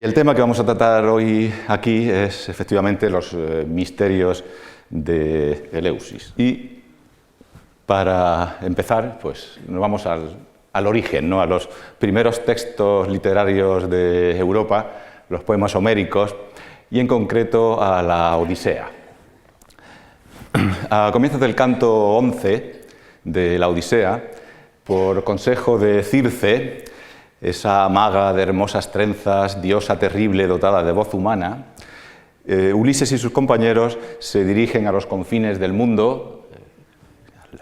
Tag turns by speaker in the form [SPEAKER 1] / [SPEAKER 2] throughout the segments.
[SPEAKER 1] El tema que vamos a tratar hoy aquí es efectivamente los misterios de Eleusis. Y para empezar, pues nos vamos al origen, ¿no? A los primeros textos literarios de Europa, los poemas homéricos, y en concreto a la Odisea. A comienzos del canto 11 de la Odisea, por consejo de Circe, esa maga de hermosas trenzas, diosa terrible dotada de voz humana, Ulises y sus compañeros se dirigen a los confines del mundo,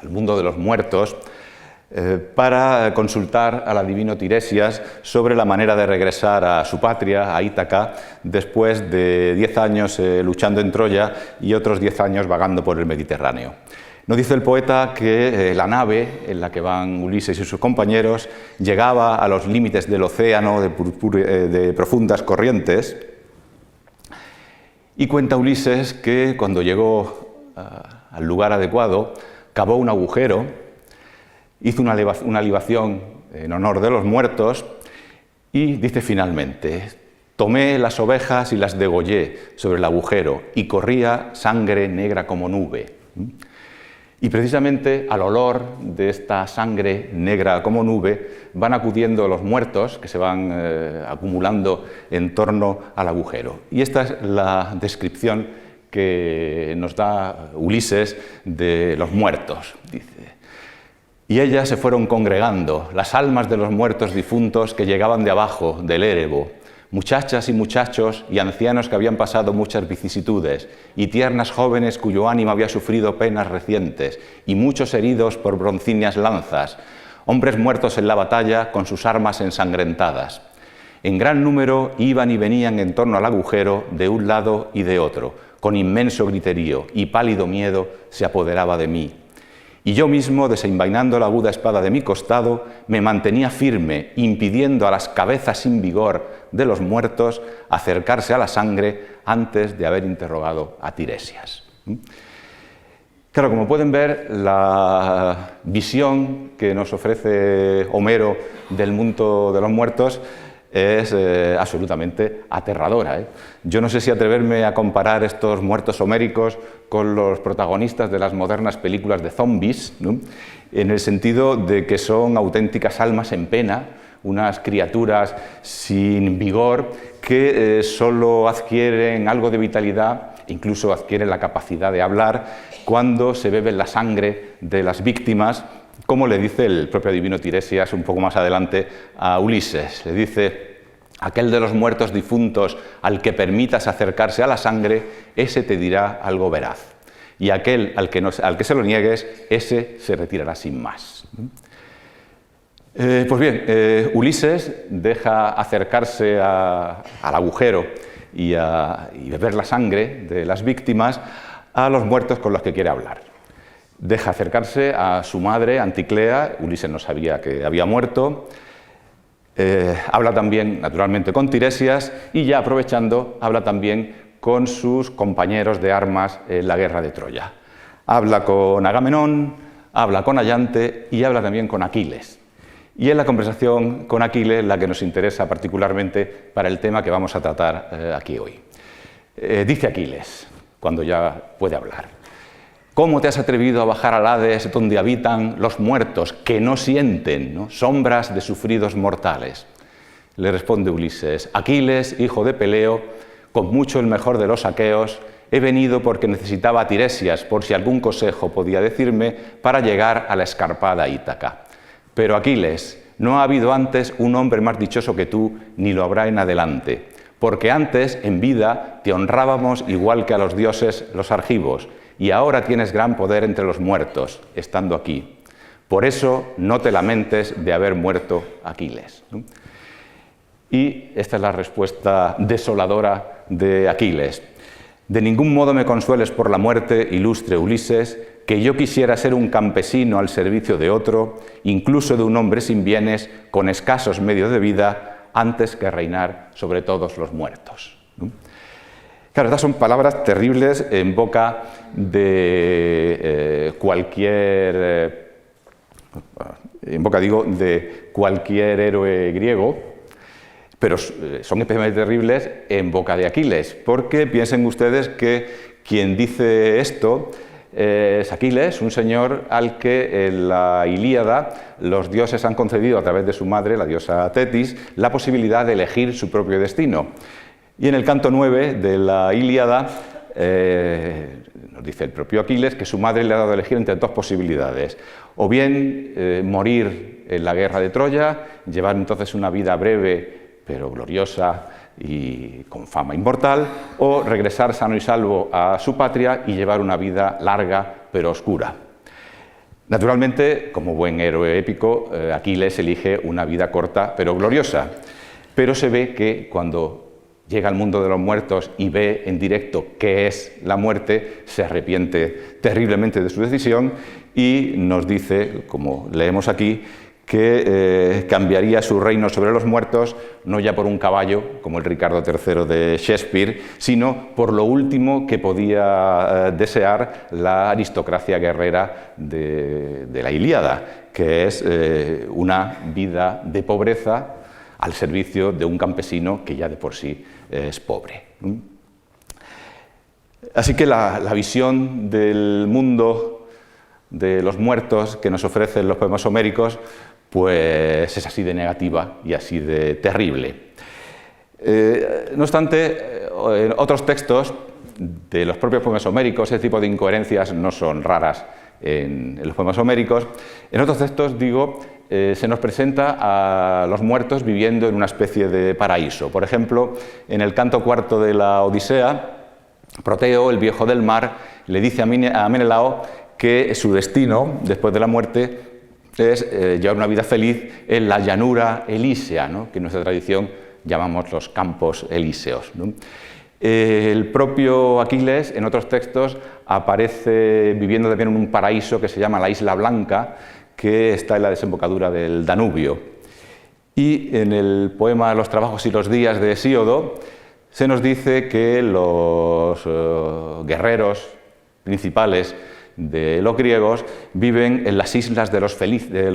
[SPEAKER 1] al mundo de los muertos, para consultar al adivino Tiresias sobre la manera de regresar a su patria, a Ítaca, después de 10 años luchando en Troya y otros 10 años vagando por el Mediterráneo. Nos dice el poeta que la nave en la que van Ulises y sus compañeros llegaba a los límites del océano de profundas corrientes, y cuenta Ulises que cuando llegó al lugar adecuado cavó un agujero, hizo una libación en honor de los muertos y dice finalmente: tomé las ovejas y las degollé sobre el agujero y corría sangre negra como nube. Y precisamente al olor de esta sangre negra como nube van acudiendo los muertos que se van acumulando en torno al agujero. Y esta es la descripción que nos da Ulises de los muertos. Dice: y ellas se fueron congregando, las almas de los muertos difuntos que llegaban de abajo, del Érebo, muchachas y muchachos y ancianos que habían pasado muchas vicisitudes, y tiernas jóvenes cuyo ánimo había sufrido penas recientes, y muchos heridos por broncíneas lanzas, hombres muertos en la batalla con sus armas ensangrentadas. En gran número iban y venían en torno al agujero de un lado y de otro, con inmenso griterío, y pálido miedo se apoderaba de mí. Y yo mismo, desenvainando la aguda espada de mi costado, me mantenía firme, impidiendo a las cabezas sin vigor de los muertos acercarse a la sangre antes de haber interrogado a Tiresias. Claro, como pueden ver, la visión que nos ofrece Homero del mundo de los muertos es absolutamente aterradora, ¿eh? Yo no sé si atreverme a comparar estos muertos homéricos con los protagonistas de las modernas películas de zombies, ¿no? En el sentido de que son auténticas almas en pena, unas criaturas sin vigor que solo adquieren algo de vitalidad, incluso adquieren la capacidad de hablar cuando se beben la sangre de las víctimas, como le dice el propio adivino Tiresias un poco más adelante a Ulises. Le dice: aquel de los muertos difuntos al que permitas acercarse a la sangre, ese te dirá algo veraz. Y aquel al que se lo niegues, ese se retirará sin más. Pues bien, Ulises deja acercarse al agujero y beber la sangre de las víctimas a los muertos con los que quiere hablar. Deja acercarse a su madre, Anticlea. Ulises no sabía que había muerto. Habla también, naturalmente, con Tiresias y, ya aprovechando, habla también con sus compañeros de armas en la guerra de Troya. Habla con Agamenón, habla con Ayante y habla también con Aquiles. Y es la conversación con Aquiles la que nos interesa particularmente para el tema que vamos a tratar aquí hoy. Dice Aquiles, cuando ya puede hablar: ¿cómo te has atrevido a bajar al Hades, donde habitan los muertos que no sienten, ¿no?, sombras de sufridos mortales? Le responde Ulises: Aquiles, hijo de Peleo, con mucho el mejor de los aqueos, he venido porque necesitaba a Tiresias, por si algún consejo podía decirme para llegar a la escarpada Ítaca. Pero Aquiles, no ha habido antes un hombre más dichoso que tú, ni lo habrá en adelante, porque antes, en vida, te honrábamos igual que a los dioses los argivos, y ahora tienes gran poder entre los muertos, estando aquí. Por eso no te lamentes de haber muerto Aquiles. Y esta es la respuesta desoladora de Aquiles: de ningún modo me consueles por la muerte, ilustre Ulises, que yo quisiera ser un campesino al servicio de otro, incluso de un hombre sin bienes, con escasos medios de vida, antes que reinar sobre todos los muertos. Claro, estas son palabras terribles en boca de de cualquier héroe griego, Pero son especialmente terribles en boca de Aquiles, porque piensen ustedes que quien dice esto es Aquiles, un señor al que en la Ilíada los dioses han concedido a través de su madre, la diosa Tetis, la posibilidad de elegir su propio destino. Y en el canto 9 de la Ilíada nos dice el propio Aquiles que su madre le ha dado a elegir entre dos posibilidades: o bien morir en la guerra de Troya, llevar entonces una vida breve pero gloriosa y con fama inmortal, o regresar sano y salvo a su patria y llevar una vida larga pero oscura. Naturalmente, como buen héroe épico, Aquiles elige una vida corta pero gloriosa, pero se ve que cuando llega al mundo de los muertos y ve en directo qué es la muerte, se arrepiente terriblemente de su decisión y nos dice, como leemos aquí, que cambiaría su reino sobre los muertos no ya por un caballo, como el Ricardo III de Shakespeare, sino por lo último que podía desear la aristocracia guerrera de la Ilíada, que es una vida de pobreza al servicio de un campesino que ya de por sí es pobre. Así que la visión del mundo de los muertos que nos ofrecen los poemas homéricos pues es así de negativa y así de terrible. No obstante, en otros textos de los propios poemas homéricos, ese tipo de incoherencias no son raras en los poemas homéricos. En otros textos, digo, se nos presenta a los muertos viviendo en una especie de paraíso. Por ejemplo, en el canto cuarto de la Odisea, Proteo, el viejo del mar, le dice a Menelao que su destino, después de la muerte, es llevar una vida feliz en la llanura elísea, ¿no?, que en nuestra tradición llamamos los campos elíseos, ¿no? El propio Aquiles, en otros textos, aparece viviendo también en un paraíso que se llama la Isla Blanca, que está en la desembocadura del Danubio. Y en el poema Los trabajos y los días de Hesíodo se nos dice que los guerreros principales de los griegos viven en las islas de los felices,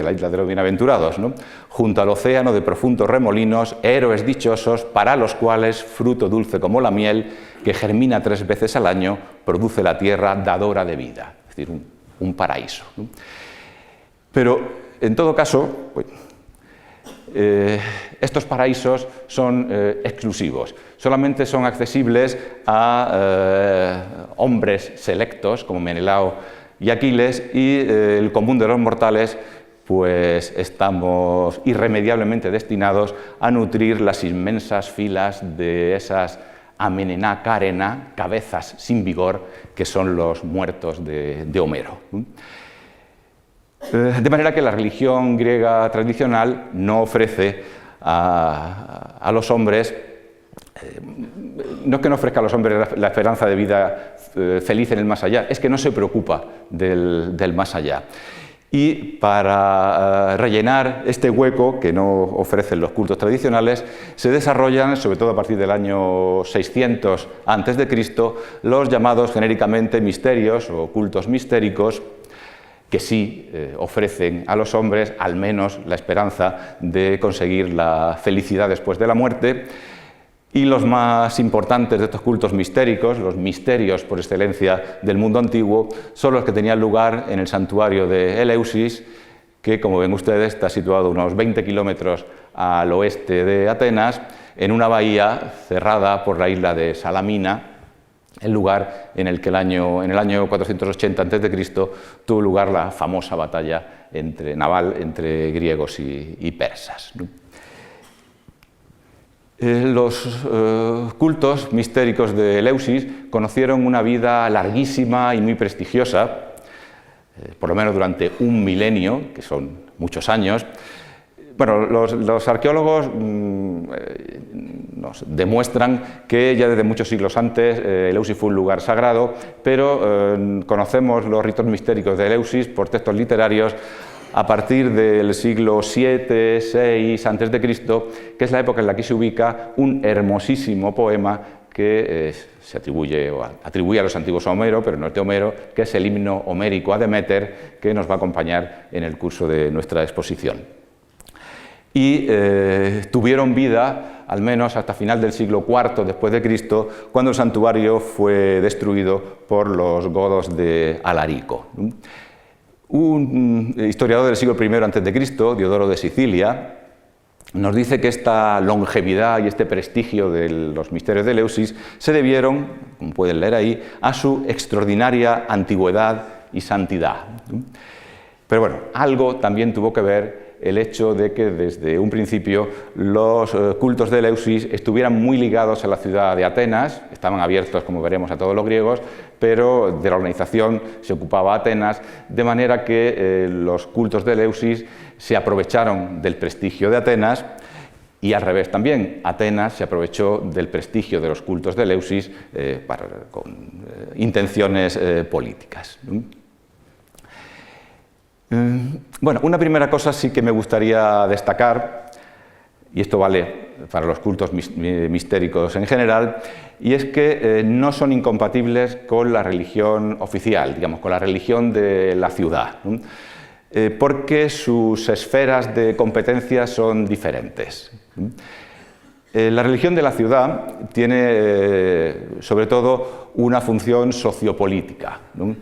[SPEAKER 1] la isla de los bienaventurados, ¿no?, junto al océano de profundos remolinos, héroes dichosos para los cuales fruto dulce como la miel, que germina 3 veces al año, produce la tierra dadora de vida, es decir, un paraíso, ¿no? Pero, en todo caso, pues, estos paraísos son exclusivos, solamente son accesibles a hombres selectos como Menelao y Aquiles, y el común de los mortales pues estamos irremediablemente destinados a nutrir las inmensas filas de esas amenená carena, cabezas sin vigor, que son los muertos de Homero. De manera que la religión griega tradicional no ofrece a los hombres, no es que no ofrezca a los hombres la esperanza de vida feliz en el más allá, es que no se preocupa del más allá. Y para rellenar este hueco que no ofrecen los cultos tradicionales, se desarrollan, sobre todo a partir del año 600 a.C., los llamados genéricamente misterios o cultos mistéricos, que sí ofrecen a los hombres al menos la esperanza de conseguir la felicidad después de la muerte. Y los más importantes de estos cultos mistéricos, los misterios por excelencia del mundo antiguo, son los que tenían lugar en el santuario de Eleusis, que, como ven ustedes, está situado unos 20 kilómetros al oeste de Atenas, en una bahía cerrada por la isla de Salamina, el lugar en el que en el año 480 a.C. tuvo lugar la famosa batalla naval entre griegos y persas, ¿no? Los cultos mistéricos de Eleusis conocieron una vida larguísima y muy prestigiosa, por lo menos durante 1 milenio, que son muchos años. Bueno, los arqueólogos nos demuestran que ya desde muchos siglos antes Eleusis fue un lugar sagrado, pero conocemos los ritos mistéricos de Eleusis por textos literarios a partir del siglo VII, VI a.C., que es la época en la que se ubica un hermosísimo poema que se atribuye a los antiguos a Homero, pero no es de Homero, que es el himno homérico a Deméter, que nos va a acompañar en el curso de nuestra exposición. y tuvieron vida al menos hasta final del siglo IV después de Cristo, cuando el santuario fue destruido por los godos de Alarico. Un historiador del siglo I a.C., Diodoro de Sicilia, nos dice que esta longevidad y este prestigio de los misterios de Eleusis se debieron, como pueden leer ahí, a su extraordinaria antigüedad y santidad. Pero bueno, algo también tuvo que ver el hecho de que desde un principio los cultos de Eleusis estuvieran muy ligados a la ciudad de Atenas, estaban abiertos, como veremos, a todos los griegos, pero de la organización se ocupaba Atenas, de manera que los cultos de Eleusis se aprovecharon del prestigio de Atenas y al revés también, Atenas se aprovechó del prestigio de los cultos de Eleusis con intenciones políticas. Bueno, una primera cosa sí que me gustaría destacar, y esto vale para los cultos mistéricos en general, y es que no son incompatibles con la religión oficial, digamos, con la religión de la ciudad, porque sus esferas de competencia son diferentes. La religión de la ciudad tiene, sobre todo, una función sociopolítica, ¿no?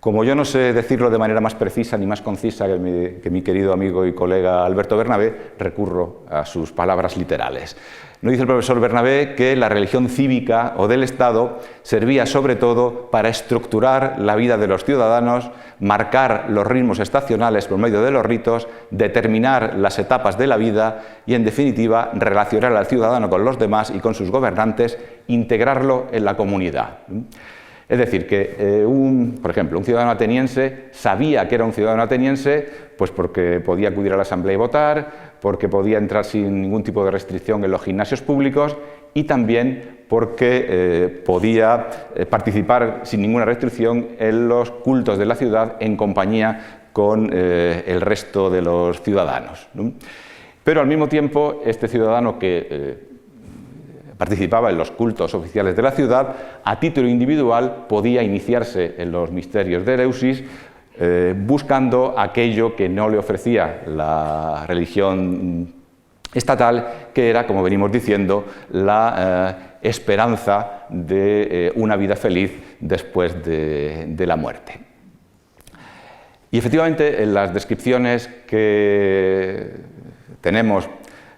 [SPEAKER 1] Como yo no sé decirlo de manera más precisa ni más concisa que mi querido amigo y colega Alberto Bernabé, recurro a sus palabras literales. Nos dice el profesor Bernabé que la religión cívica o del Estado servía sobre todo para estructurar la vida de los ciudadanos, marcar los ritmos estacionales por medio de los ritos, determinar las etapas de la vida y, en definitiva, relacionar al ciudadano con los demás y con sus gobernantes, integrarlo en la comunidad. Es decir, que por ejemplo, un ciudadano ateniense sabía que era un ciudadano ateniense pues porque podía acudir a la asamblea y votar, porque podía entrar sin ningún tipo de restricción en los gimnasios públicos y también porque podía participar sin ninguna restricción en los cultos de la ciudad en compañía con el resto de los ciudadanos, ¿no? Pero al mismo tiempo, este ciudadano que participaba en los cultos oficiales de la ciudad, a título individual podía iniciarse en los misterios de Eleusis buscando aquello que no le ofrecía la religión estatal, que era, como venimos diciendo, la esperanza de una vida feliz después de la muerte. Y efectivamente, en las descripciones que tenemos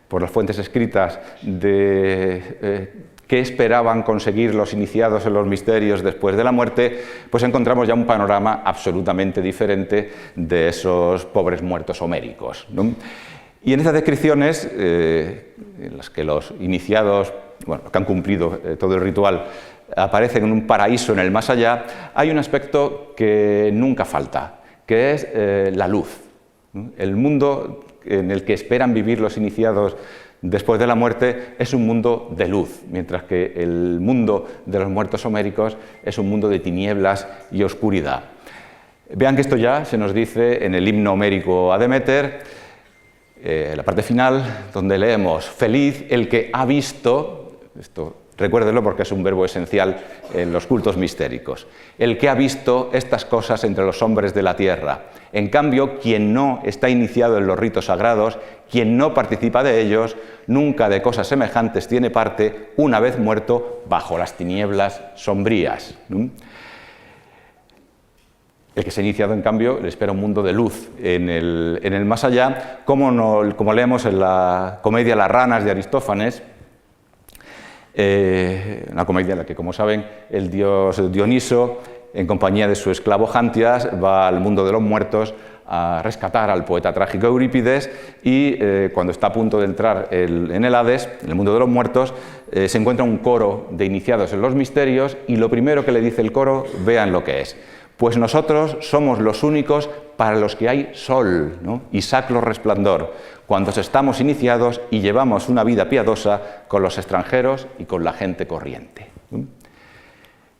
[SPEAKER 1] por las fuentes escritas de qué esperaban conseguir los iniciados en los misterios después de la muerte, pues encontramos ya un panorama absolutamente diferente de esos pobres muertos homéricos, ¿no? Y en esas descripciones, en las que los iniciados, bueno, que han cumplido todo el ritual, aparecen en un paraíso en el más allá, hay un aspecto que nunca falta, que es la luz, ¿no? El mundo en el que esperan vivir los iniciados después de la muerte es un mundo de luz, mientras que el mundo de los muertos homéricos es un mundo de tinieblas y oscuridad. Vean que esto ya se nos dice en el himno homérico a Deméter, la parte final, donde leemos: feliz el que ha visto, esto recuérdenlo porque es un verbo esencial en los cultos mistéricos, el que ha visto estas cosas entre los hombres de la tierra. En cambio, quien no está iniciado en los ritos sagrados, quien no participa de ellos, nunca de cosas semejantes tiene parte, una vez muerto bajo las tinieblas sombrías. El que se ha iniciado, en cambio, le espera un mundo de luz en el más allá, como leemos en la comedia Las ranas de Aristófanes, una comedia en la que, como saben, el dios Dioniso, en compañía de su esclavo Jantias, va al mundo de los muertos a rescatar al poeta trágico Eurípides y cuando está a punto de entrar en el Hades, en el mundo de los muertos, se encuentra un coro de iniciados en los misterios y lo primero que le dice el coro, vean lo que es: pues nosotros somos los únicos para los que hay sol, ¿no? Y sacro resplandor, cuando estamos iniciados y llevamos una vida piadosa con los extranjeros y con la gente corriente.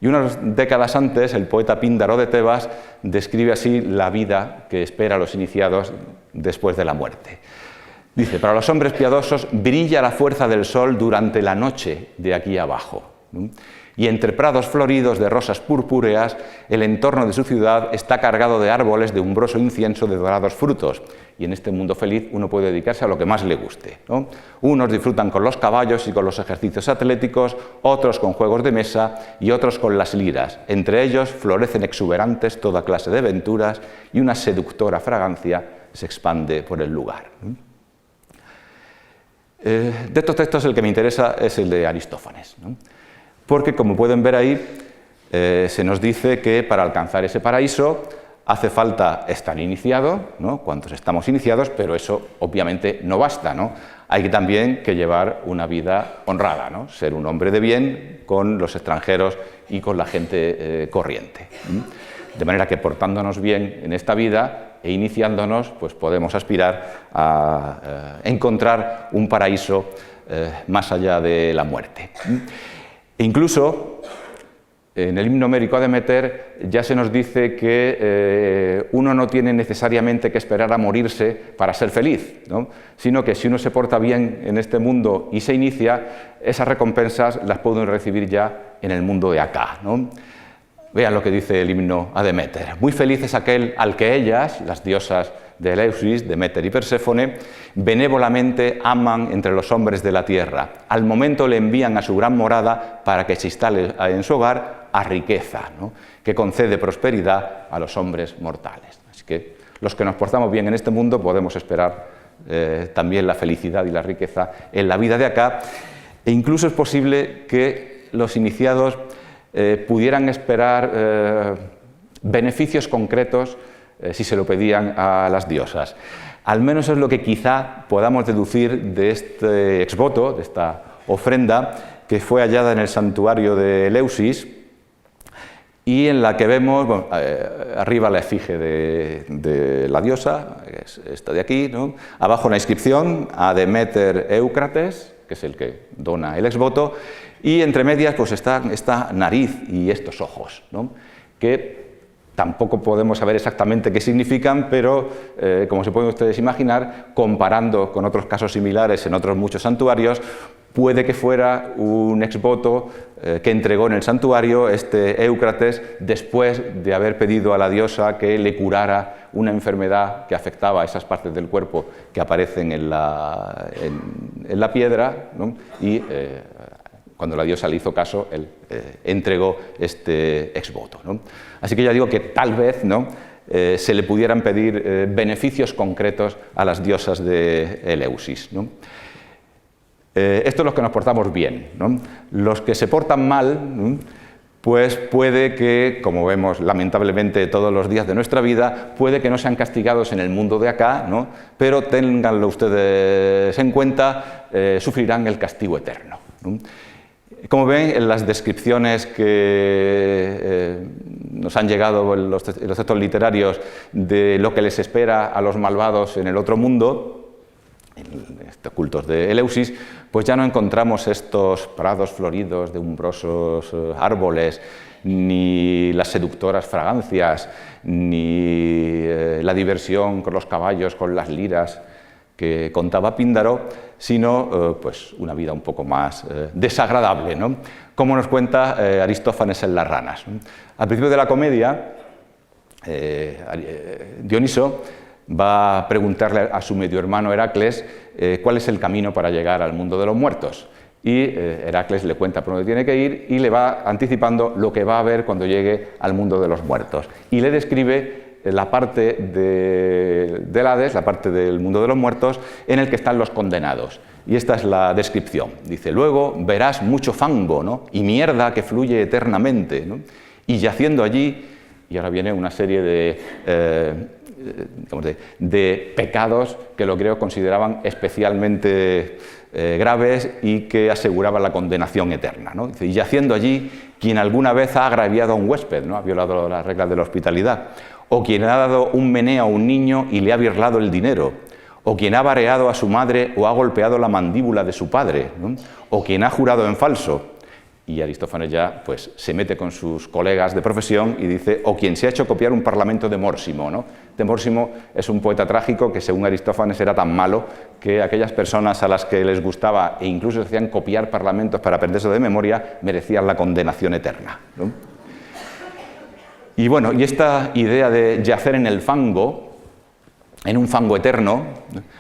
[SPEAKER 1] Y unas décadas antes, el poeta Píndaro de Tebas describe así la vida que espera a los iniciados después de la muerte. Dice: para los hombres piadosos brilla la fuerza del sol durante la noche de aquí abajo. ¿no? Y entre prados floridos de rosas purpúreas, el entorno de su ciudad está cargado de árboles de umbroso incienso de dorados frutos. Y en este mundo feliz uno puede dedicarse a lo que más le guste, ¿no? Unos disfrutan con los caballos y con los ejercicios atléticos, otros con juegos de mesa y otros con las liras. Entre ellos florecen exuberantes toda clase de aventuras y una seductora fragancia se expande por el lugar. De estos textos el que me interesa es el de Aristófanes, ¿no? Porque, como pueden ver ahí, se nos dice que para alcanzar ese paraíso hace falta estar iniciado, ¿no? Cuantos estamos iniciados, pero eso obviamente no basta, ¿no? Hay también que llevar una vida honrada, ¿no? Ser un hombre de bien con los extranjeros y con la gente corriente. De manera que, portándonos bien en esta vida e iniciándonos, pues podemos aspirar a encontrar un paraíso más allá de la muerte. E incluso en el himno homérico a Deméter ya se nos dice que uno no tiene necesariamente que esperar a morirse para ser feliz, ¿no? Sino que si uno se porta bien en este mundo y se inicia, esas recompensas las puede recibir ya en el mundo de acá, ¿no? Vean lo que dice el himno a Deméter. Muy feliz es aquel al que ellas, las diosas de Eleusis, Deméter y Perséfone, benévolamente aman entre los hombres de la tierra. Al momento le envían a su gran morada para que se instale en su hogar a riqueza, ¿no? Que concede prosperidad a los hombres mortales. Así que los que nos portamos bien en este mundo podemos esperar también la felicidad y la riqueza en la vida de acá, e incluso es posible que los iniciados pudieran esperar beneficios concretos si se lo pedían a las diosas. Al menos es lo que quizá podamos deducir de este exvoto, de esta ofrenda, que fue hallada en el santuario de Eleusis y en la que vemos, bueno, arriba la efigie de la diosa, que es esta de aquí, ¿no? Abajo una inscripción a Deméter Éucrates, que es el que dona el exvoto, y entre medias pues está esta nariz y estos ojos, ¿no? Que tampoco podemos saber exactamente qué significan, pero como se pueden ustedes imaginar, comparando con otros casos similares en otros muchos santuarios, puede que fuera un exvoto que entregó en el santuario este Éucrates después de haber pedido a la diosa que le curara una enfermedad que afectaba a esas partes del cuerpo que aparecen en la piedra, ¿no? Y cuando la diosa le hizo caso, él entregó este exvoto, ¿no? Así que ya digo que tal vez, ¿no?, se le pudieran pedir beneficios concretos a las diosas de Eleusis, ¿no? Esto es los que nos portamos bien, ¿no? Los que se portan mal, ¿no?, pues puede que, como vemos lamentablemente todos los días de nuestra vida, puede que no sean castigados en el mundo de acá, ¿no?, pero ténganlo ustedes en cuenta, sufrirán el castigo eterno, ¿no? Como ven, en las descripciones que nos han llegado en los textos literarios de lo que les espera a los malvados en el otro mundo, en estos cultos de Eleusis, pues ya no encontramos estos prados floridos de umbrosos árboles, ni las seductoras fragancias, ni la diversión con los caballos, con las liras que contaba Píndaro, sino pues una vida un poco más desagradable, ¿no?, como nos cuenta Aristófanes en Las ranas, ¿no? Al principio de la comedia, Dioniso va a preguntarle a su medio hermano Heracles cuál es el camino para llegar al mundo de los muertos. Y Heracles le cuenta por dónde tiene que ir y le va anticipando lo que va a ver cuando llegue al mundo de los muertos. Y le describe la parte del Hades, la parte del mundo de los muertos, en el que están los condenados. Y esta es la descripción. Dice: luego verás mucho fango, ¿no?, y mierda que fluye eternamente, ¿no?, y yaciendo allí, y ahora viene una serie de pecados que los griegos consideraban especialmente graves y que aseguraban la condenación eterna, ¿no? Dice: y yaciendo allí quien alguna vez ha agraviado a un huésped, ¿no?, ha violado las reglas de la hospitalidad, o quien ha dado un meneo a un niño y le ha birlado el dinero, o quien ha vareado a su madre o ha golpeado la mandíbula de su padre, ¿no?, o quien ha jurado en falso, Y Aristófanes ya pues, se mete con sus colegas de profesión y dice, o quien se ha hecho copiar un parlamento de Mórsimo, ¿no? De Mórsimo es un poeta trágico que según Aristófanes era tan malo que aquellas personas a las que les gustaba e incluso se hacían copiar parlamentos para aprenderse de memoria merecían la condenación eterna, ¿no? Y bueno, y esta idea de yacer en el fango, en un fango eterno,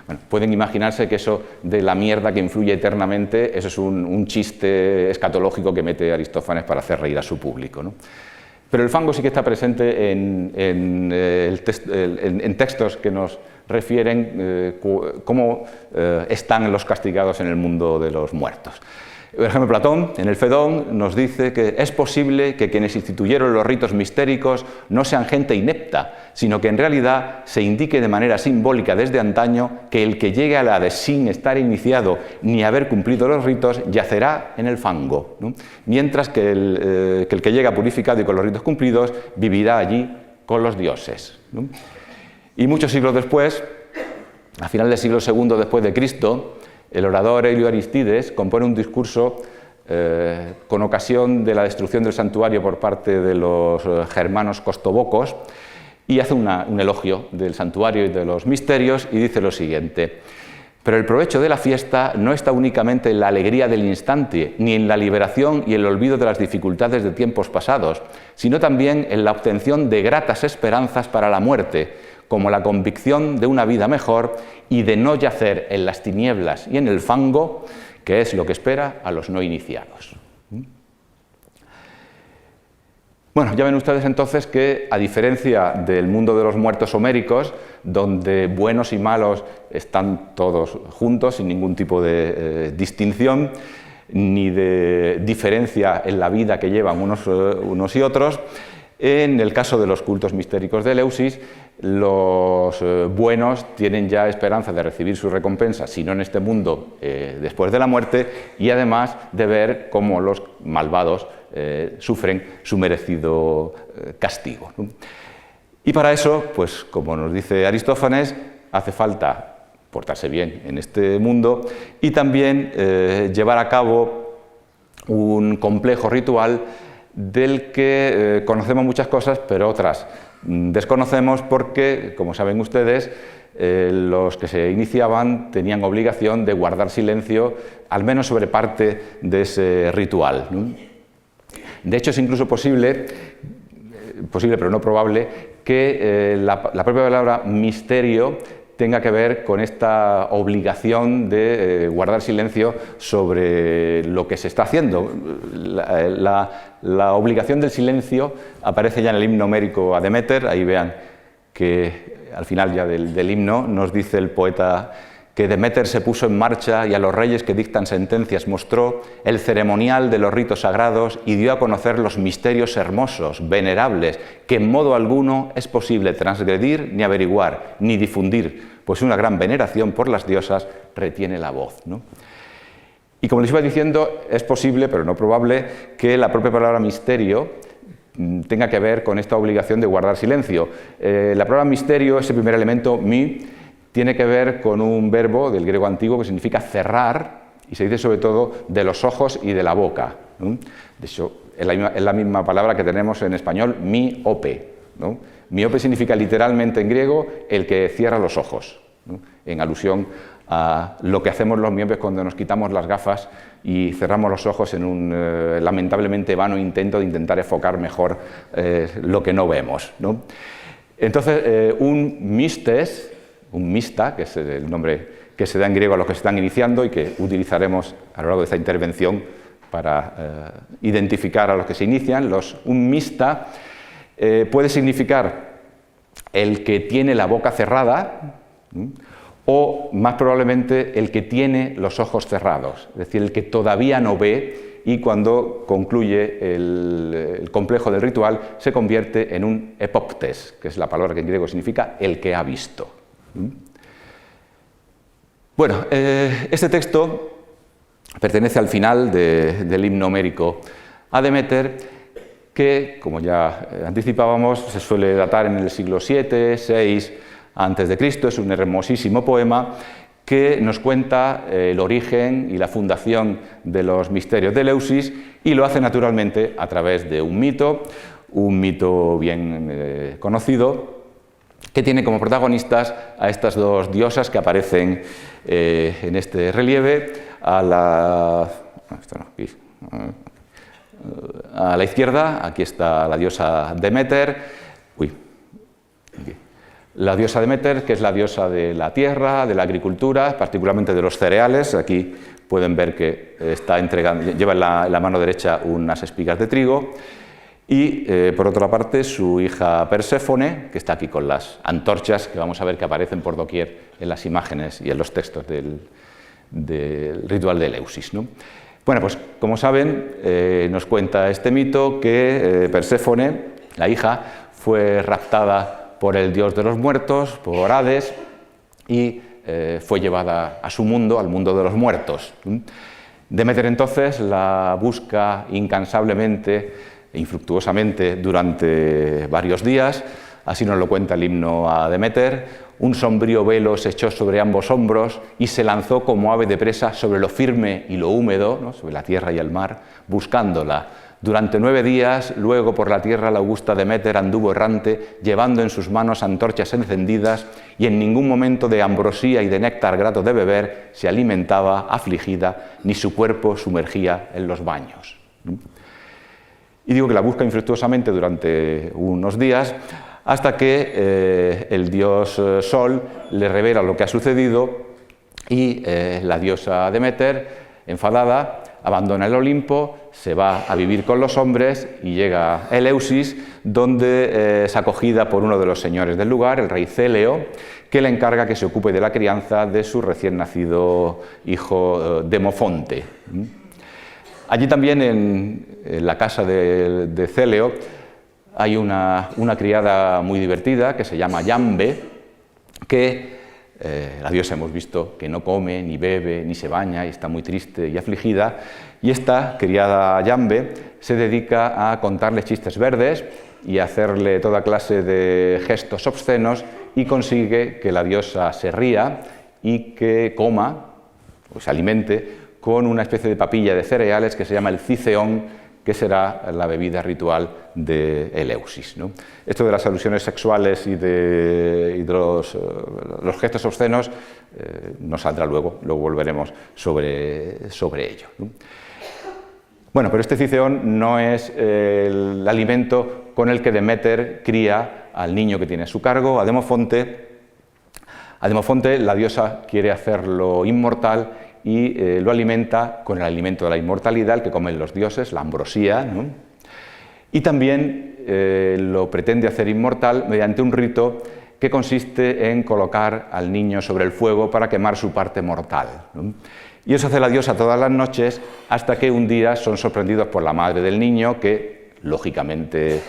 [SPEAKER 1] bueno, pueden imaginarse que eso de la mierda que influye eternamente, eso es un chiste escatológico que mete Aristófanes para hacer reír a su público, ¿no? Pero el fango sí que está presente en textos que nos refieren cómo están los castigados en el mundo de los muertos. Por ejemplo, Platón, en el Fedón, nos dice que es posible que quienes instituyeron los ritos mistéricos no sean gente inepta, sino que en realidad se indique de manera simbólica desde antaño que el que llegue a la Hades sin estar iniciado ni haber cumplido los ritos yacerá en el fango, ¿no? Mientras que el que llega purificado y con los ritos cumplidos vivirá allí con los dioses, ¿no? Y muchos siglos después, a final del siglo II después de Cristo, el orador Helio Aristides compone un discurso con ocasión de la destrucción del santuario por parte de los germanos costobocos y hace un elogio del santuario y de los misterios y dice lo siguiente: pero el provecho de la fiesta no está únicamente en la alegría del instante, ni en la liberación y el olvido de las dificultades de tiempos pasados, sino también en la obtención de gratas esperanzas para la muerte, como la convicción de una vida mejor y de no yacer en las tinieblas y en el fango, que es lo que espera a los no iniciados. Bueno, ya ven ustedes entonces que, a diferencia del mundo de los muertos homéricos, donde buenos y malos están todos juntos, sin ningún tipo de distinción, ni de diferencia en la vida que llevan unos y otros, en el caso de los cultos mistéricos de Eleusis, los buenos tienen ya esperanza de recibir su recompensa, si no en este mundo, después de la muerte, y además de ver cómo los malvados sufren su merecido castigo, ¿no? Y para eso, pues como nos dice Aristófanes, hace falta portarse bien en este mundo y también llevar a cabo un complejo ritual del que conocemos muchas cosas, pero otras desconocemos porque, como saben ustedes, los que se iniciaban tenían obligación de guardar silencio, al menos sobre parte de ese ritual, ¿no? De hecho, es incluso posible pero no probable, que la propia palabra misterio tenga que ver con esta obligación de guardar silencio sobre lo que se está haciendo. La obligación del silencio aparece ya en el himno homérico a Deméter. Ahí vean que al final ya del himno nos dice el poeta que Deméter se puso en marcha y a los reyes que dictan sentencias mostró el ceremonial de los ritos sagrados y dio a conocer los misterios hermosos, venerables, que en modo alguno es posible transgredir ni averiguar, ni difundir, pues una gran veneración por las diosas retiene la voz, ¿no? Y como les iba diciendo, es posible, pero no probable, que la propia palabra misterio tenga que ver con esta obligación de guardar silencio. La palabra misterio, ese primer elemento, mi, tiene que ver con un verbo del griego antiguo que significa cerrar, y se dice sobre todo de los ojos y de la boca, ¿no? De hecho, es la misma palabra que tenemos en español, miope, ¿no? Miope significa literalmente en griego el que cierra los ojos, ¿no? En alusión a lo que hacemos los miopes cuando nos quitamos las gafas y cerramos los ojos en un lamentablemente vano intento de intentar enfocar mejor lo que no vemos, ¿no? Entonces, un mistes, un mista, que es el nombre que se da en griego a los que se están iniciando y que utilizaremos a lo largo de esta intervención para identificar a los que se inician, un mista puede significar el que tiene la boca cerrada, ¿sí? O más probablemente el que tiene los ojos cerrados, es decir, el que todavía no ve y cuando concluye el complejo del ritual se convierte en un epoptes, que es la palabra que en griego significa el que ha visto. Bueno, este texto pertenece al final del himno homérico a Deméter, que, como ya anticipábamos, se suele datar en el siglo VII, VI a.C., es un hermosísimo poema que nos cuenta el origen y la fundación de los misterios de Eleusis, y lo hace naturalmente a través de un mito bien conocido, que tiene como protagonistas a estas dos diosas que aparecen en este relieve. A la izquierda, aquí está la diosa Demeter, la diosa Demeter, que es la diosa de la tierra, de la agricultura, particularmente de los cereales. Aquí pueden ver que lleva en la mano derecha unas espigas de trigo. Y, por otra parte, su hija Perséfone, que está aquí con las antorchas, que vamos a ver que aparecen por doquier en las imágenes y en los textos del ritual de Eleusis, ¿no? Bueno, pues como saben, nos cuenta este mito que Perséfone, la hija, fue raptada por el dios de los muertos, por Hades, y fue llevada a su mundo, al mundo de los muertos. Demeter entonces la busca incansablemente e infructuosamente durante varios días, así nos lo cuenta el himno a Demeter. Un sombrío velo se echó sobre ambos hombros y se lanzó como ave de presa sobre lo firme y lo húmedo, ¿no?, sobre la tierra y el mar, buscándola. Durante 9 días, luego por la tierra la augusta Demeter anduvo errante, llevando en sus manos antorchas encendidas, y en ningún momento de ambrosía y de néctar grato de beber se alimentaba afligida, ni su cuerpo sumergía en los baños. Y digo que la busca infructuosamente durante unos días, hasta que el dios Sol le revela lo que ha sucedido, y la diosa Demeter, enfadada, abandona el Olimpo, se va a vivir con los hombres y llega a Eleusis, donde es acogida por uno de los señores del lugar, el rey Céleo, que le encarga que se ocupe de la crianza de su recién nacido hijo Demofonte. Allí también, en la casa de Céleo, hay una criada muy divertida que se llama Yambe, que la diosa hemos visto que no come, ni bebe, ni se baña, y está muy triste y afligida, y esta criada Yambe se dedica a contarle chistes verdes y a hacerle toda clase de gestos obscenos, y consigue que la diosa se ría y que coma, o se alimente, con una especie de papilla de cereales que se llama el ciceón, que será la bebida ritual de Eleusis, ¿no? Esto de las alusiones sexuales y de los gestos obscenos nos saldrá luego volveremos sobre ello, ¿no? Bueno, pero este ciceón no es el alimento con el que Demeter cría al niño que tiene a su cargo, a Demofonte. A Demofonte la diosa quiere hacerlo inmortal y lo alimenta con el alimento de la inmortalidad, el que comen los dioses, la ambrosía, ¿no? Y también lo pretende hacer inmortal mediante un rito que consiste en colocar al niño sobre el fuego para quemar su parte mortal, ¿no? Y eso hace la diosa todas las noches, hasta que un día son sorprendidos por la madre del niño, que, lógicamente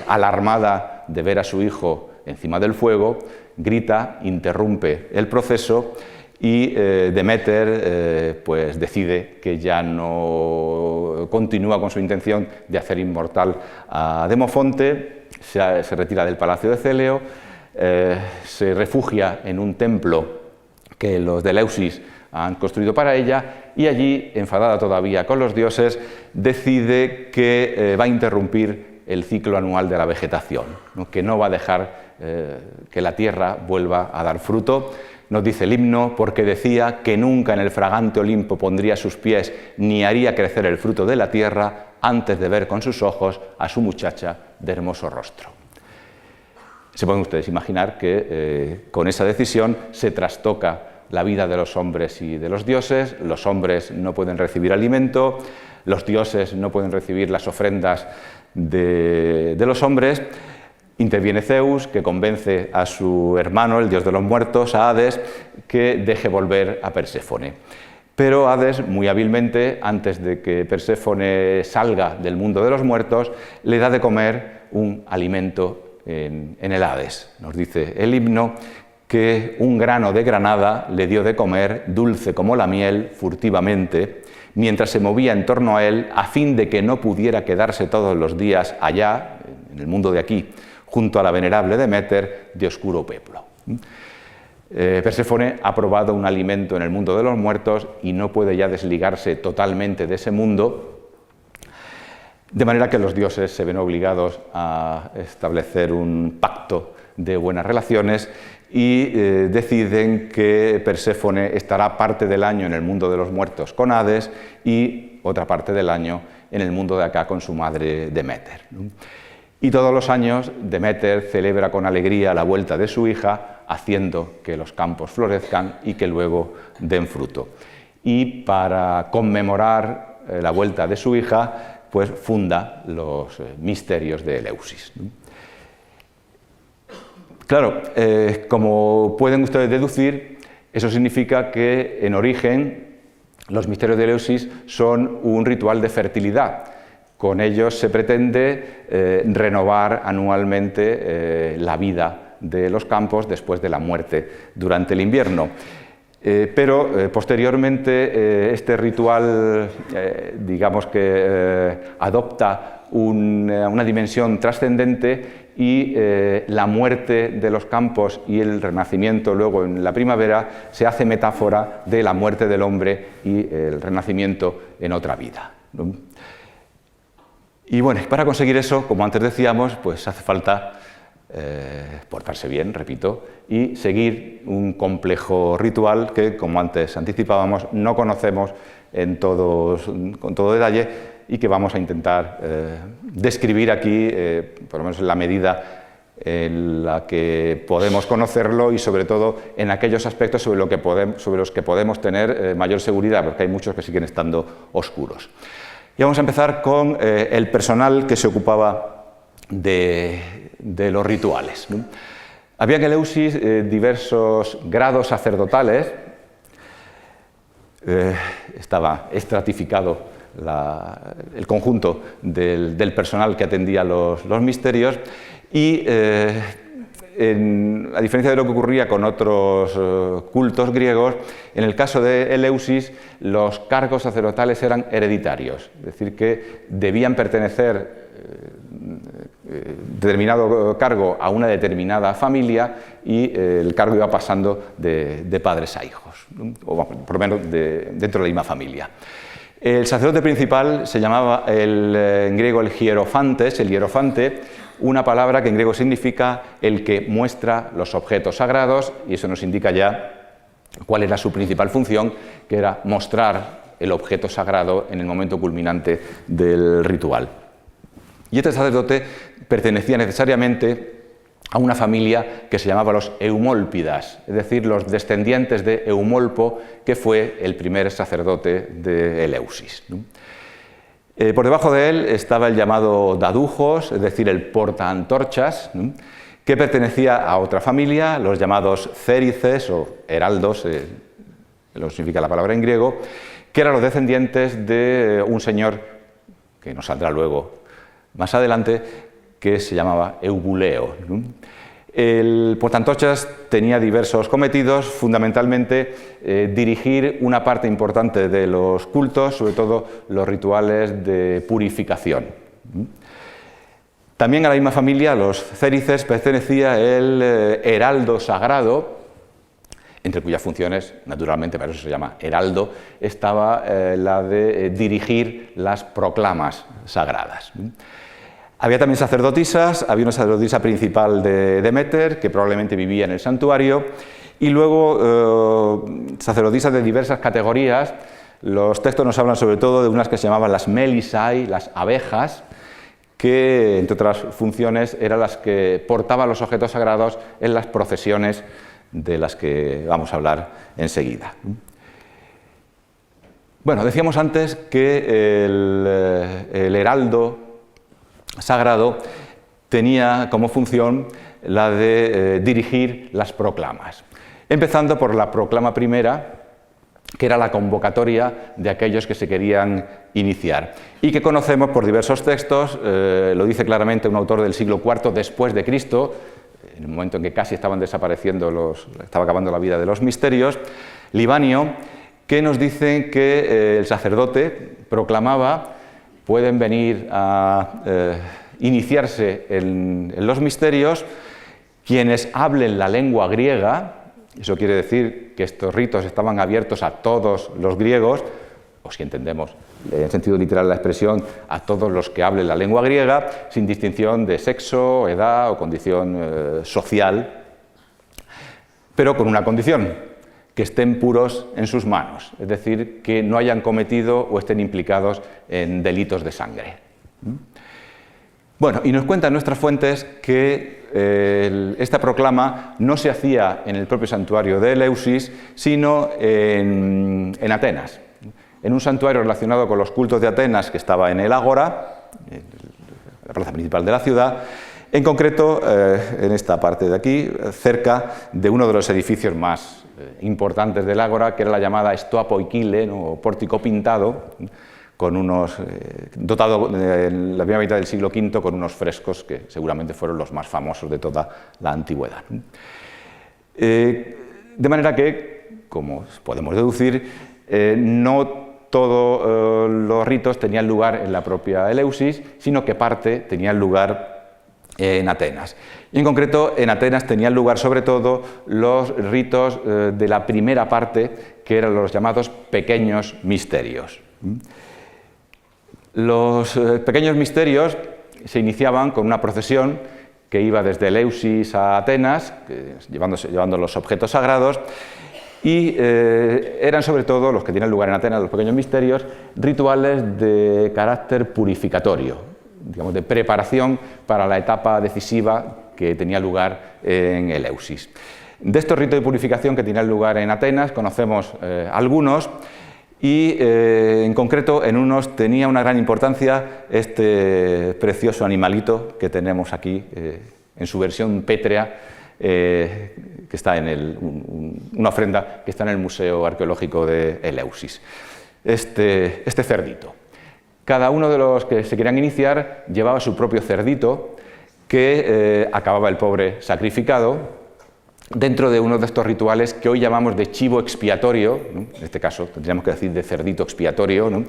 [SPEAKER 1] alarmada de ver a su hijo encima del fuego, grita, interrumpe el proceso, y Demeter pues decide que ya no continúa con su intención de hacer inmortal a Demofonte, se retira del palacio de Céleo, se refugia en un templo que los de Eleusis han construido para ella, y allí, enfadada todavía con los dioses, decide que va a interrumpir el ciclo anual de la vegetación, ¿no?, que no va a dejar que la tierra vuelva a dar fruto. Nos dice el himno: porque decía que nunca en el fragante Olimpo pondría sus pies, ni haría crecer el fruto de la tierra, antes de ver con sus ojos a su muchacha de hermoso rostro. Se pueden ustedes imaginar que con esa decisión se trastoca la vida de los hombres y de los dioses. Los hombres no pueden recibir alimento, los dioses no pueden recibir las ofrendas de los hombres. Interviene Zeus, que convence a su hermano, el dios de los muertos, a Hades, que deje volver a Perséfone. Pero Hades, muy hábilmente, antes de que Perséfone salga del mundo de los muertos, le da de comer un alimento en el Hades. Nos dice el himno que un grano de granada le dio de comer, dulce como la miel, furtivamente, mientras se movía en torno a él, a fin de que no pudiera quedarse todos los días allá, en el mundo de aquí, junto a la venerable Demeter, de oscuro peplo. Perséfone ha probado un alimento en el mundo de los muertos y no puede ya desligarse totalmente de ese mundo, de manera que los dioses se ven obligados a establecer un pacto de buenas relaciones y deciden que Perséfone estará parte del año en el mundo de los muertos con Hades y otra parte del año en el mundo de acá con su madre Deméter. Y todos los años Deméter celebra con alegría la vuelta de su hija, haciendo que los campos florezcan y que luego den fruto. Y para conmemorar la vuelta de su hija, pues funda los misterios de Eleusis. Claro, como pueden ustedes deducir, eso significa que en origen los misterios de Eleusis son un ritual de fertilidad. Con ellos se pretende renovar anualmente la vida de los campos después de la muerte durante el invierno. Pero posteriormente este ritual, digamos que adopta una dimensión trascendente y la muerte de los campos y el renacimiento luego en la primavera se hace metáfora de la muerte del hombre y el renacimiento en otra vida, ¿no? Y bueno, para conseguir eso, como antes decíamos, pues hace falta portarse bien, repito, y seguir un complejo ritual que, como antes anticipábamos, no conocemos con todo detalle y que vamos a intentar describir aquí, por lo menos en la medida en la que podemos conocerlo y sobre todo en aquellos aspectos sobre los que podemos tener mayor seguridad, porque hay muchos que siguen estando oscuros. Y vamos a empezar con el personal que se ocupaba de los rituales, ¿no? Había en Eleusis diversos grados sacerdotales, estaba estratificado el conjunto del personal que atendía los misterios y, a diferencia de lo que ocurría con otros cultos griegos, en el caso de Eleusis los cargos sacerdotales eran hereditarios, es decir, que debían pertenecer determinado cargo a una determinada familia y el cargo iba pasando de padres a hijos, ¿no? O por lo menos dentro de la misma familia. El sacerdote principal se llamaba en griego el hierofantes, el hierofante, una palabra que en griego significa el que muestra los objetos sagrados, y eso nos indica ya cuál era su principal función, que era mostrar el objeto sagrado en el momento culminante del ritual. Y este sacerdote pertenecía necesariamente a una familia que se llamaba los Eumólpidas, es decir, los descendientes de Eumolpo, que fue el primer sacerdote de Eleusis, ¿no? Por debajo de él estaba el llamado Dadujos, es decir, el portaantorchas, ¿no?, que pertenecía a otra familia, los llamados Cérices o heraldos, lo significa la palabra en griego, que eran los descendientes de un señor que nos saldrá luego más adelante, que se llamaba Eubuleo, ¿no? El portaantorchas tenía diversos cometidos, fundamentalmente dirigir una parte importante de los cultos, sobre todo los rituales de purificación. También a la misma familia, los Cérices, pertenecía el heraldo sagrado, entre cuyas funciones, naturalmente, para eso se llama heraldo, estaba la de dirigir las proclamas sagradas. Había también sacerdotisas, había una sacerdotisa principal de Deméter, que probablemente vivía en el santuario, y luego sacerdotisas de diversas categorías. Los textos nos hablan sobre todo de unas que se llamaban las Melisai, las abejas, que, entre otras funciones, eran las que portaban los objetos sagrados en las procesiones de las que vamos a hablar enseguida. Bueno, decíamos antes que el heraldo sagrado tenía como función la de dirigir las proclamas, empezando por la proclama primera, que era la convocatoria de aquellos que se querían iniciar y que conocemos por diversos textos. Lo dice claramente un autor del siglo IV después de Cristo, en el momento en que casi estaban desapareciendo estaba acabando la vida de los misterios, Libanio, que nos dice que el sacerdote proclamaba: pueden venir a iniciarse en los misterios quienes hablen la lengua griega Eso quiere decir que estos ritos estaban abiertos a todos los griegos, o si entendemos en sentido literal la expresión, a todos los que hablen la lengua griega, sin distinción de sexo, edad o condición social, pero con una condición: que estén puros en sus manos, es decir, que no hayan cometido o estén implicados en delitos de sangre. Bueno, y nos cuentan nuestras fuentes que esta proclama no se hacía en el propio santuario de Eleusis, sino en Atenas, en un santuario relacionado con los cultos de Atenas que estaba en el Ágora, la plaza principal de la ciudad, en concreto en esta parte de aquí, cerca de uno de los edificios más importantes del Ágora, que era la llamada Stoa Poikile, ¿no?, o pórtico pintado, con unos, dotado en la primera mitad del siglo V con unos frescos que seguramente fueron los más famosos de toda la antigüedad. De manera que, como podemos deducir, no todos los ritos tenían lugar en la propia Eleusis, sino que parte tenían lugar en Atenas. Y en concreto, en Atenas tenían lugar sobre todo los ritos de la primera parte, que eran los llamados pequeños misterios. Los pequeños misterios se iniciaban con una procesión que iba desde Eleusis a Atenas, llevando los objetos sagrados, y eran sobre todo, los que tienen lugar en Atenas, los pequeños misterios, rituales de carácter purificatorio, digamos, de preparación para la etapa decisiva que tenía lugar en Eleusis. De estos ritos de purificación que tenían lugar en Atenas conocemos algunos, y en concreto en unos tenía una gran importancia este precioso animalito que tenemos aquí en su versión pétrea, que está en una ofrenda que está en el Museo Arqueológico de Eleusis. Este cerdito. Cada uno de los que se querían iniciar llevaba su propio cerdito, que acababa el pobre sacrificado dentro de uno de estos rituales que hoy llamamos de chivo expiatorio, ¿no? En este caso tendríamos que decir de cerdito expiatorio, ¿no?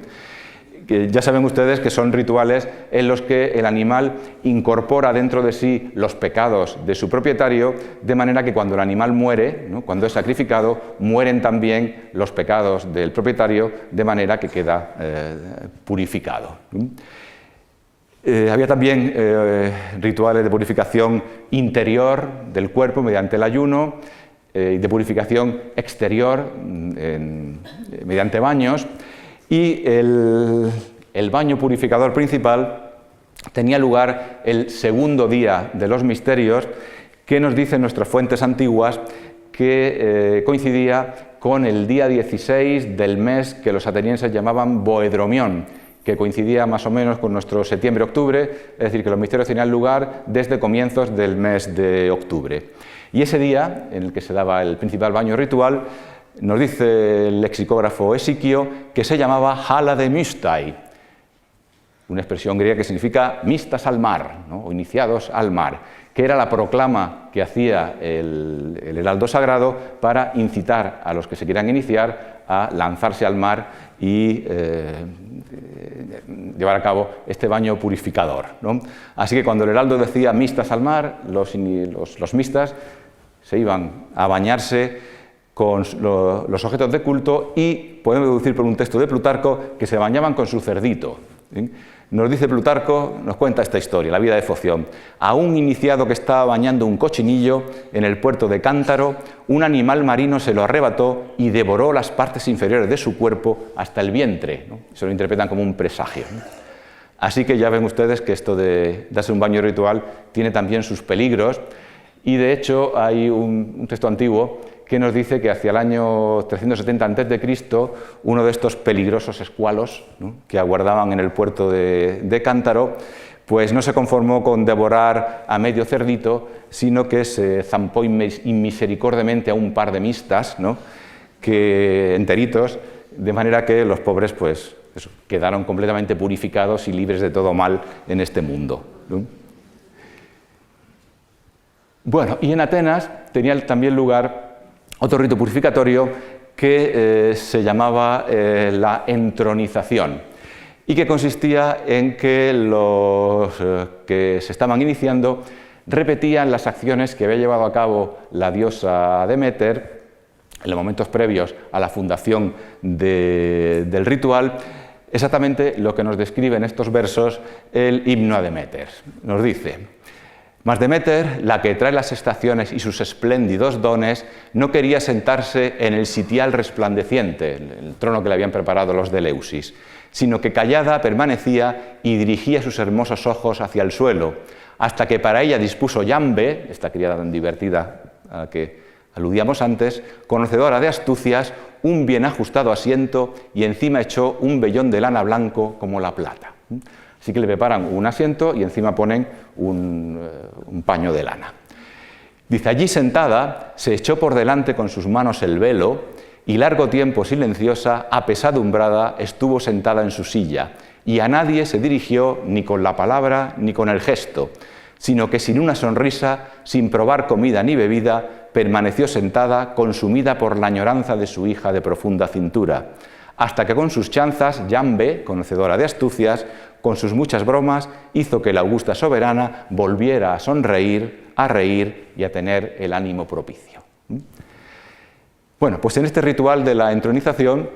[SPEAKER 1] Que ya saben ustedes que son rituales en los que el animal incorpora dentro de sí los pecados de su propietario, de manera que cuando el animal muere, ¿no?, cuando es sacrificado, mueren también los pecados del propietario, de manera que queda purificado, ¿no? Había también rituales de purificación interior del cuerpo mediante el ayuno, y de purificación exterior mediante baños, y el baño purificador principal tenía lugar el segundo día de los misterios, que nos dicen nuestras fuentes antiguas que coincidía con el día 16 del mes que los atenienses llamaban Boedromión, que coincidía más o menos con nuestro septiembre-octubre, es decir, que los misterios tenían lugar desde comienzos del mes de octubre. Y ese día, en el que se daba el principal baño ritual, nos dice el lexicógrafo Esiquio que se llamaba hala de mystai, una expresión griega que significa mistas al mar, ¿no?, o iniciados al mar, que era la proclama que hacía el heraldo sagrado para incitar a los que se quieran iniciar a lanzarse al mar y llevar a cabo este baño purificador, ¿no? Así que cuando el heraldo decía mistas al mar, los mistas se iban a bañarse con los objetos de culto, y podemos deducir por un texto de Plutarco que se bañaban con su cerdito, ¿sí? Nos dice Plutarco, nos cuenta esta historia, la vida de Foción. A un iniciado que estaba bañando un cochinillo en el puerto de Cántaro, un animal marino se lo arrebató y devoró las partes inferiores de su cuerpo hasta el vientre, ¿no? Se lo interpretan como un presagio, ¿no? Así que ya ven ustedes que esto de darse un baño ritual tiene también sus peligros, y de hecho hay un texto antiguo que nos dice que hacia el año 370 a.C., uno de estos peligrosos escualos, ¿no?, que aguardaban en el puerto de Cántaro, pues no se conformó con devorar a medio cerdito, sino que se zampó inmisericordiamente a un par de mistas, ¿no?, que enteritos, de manera que los pobres pues eso, quedaron completamente purificados y libres de todo mal en este mundo, ¿no? Bueno, y en Atenas tenía también lugar otro rito purificatorio que se llamaba la entronización, y que consistía en que los que se estaban iniciando repetían las acciones que había llevado a cabo la diosa Deméter en los momentos previos a la fundación del ritual, exactamente lo que nos describe en estos versos el himno a Deméter. Nos dice: mas Deméter, la que trae las estaciones y sus espléndidos dones, no quería sentarse en el sitial resplandeciente, el trono que le habían preparado los de Eleusis, sino que callada permanecía y dirigía sus hermosos ojos hacia el suelo, hasta que para ella dispuso Yambe, esta criada tan divertida a la que aludíamos antes, conocedora de astucias, un bien ajustado asiento y encima echó un vellón de lana blanco como la plata. Así que le preparan un asiento y encima ponen un paño de lana. Dice: allí sentada se echó por delante con sus manos el velo y largo tiempo silenciosa, apesadumbrada, estuvo sentada en su silla y a nadie se dirigió ni con la palabra ni con el gesto, sino que sin una sonrisa, sin probar comida ni bebida, permaneció sentada, consumida por la añoranza de su hija de profunda cintura, hasta que con sus chanzas, Yambe, conocedora de astucias, con sus muchas bromas, hizo que la augusta soberana volviera a sonreír, a reír y a tener el ánimo propicio. Bueno, pues en este ritual de la entronización,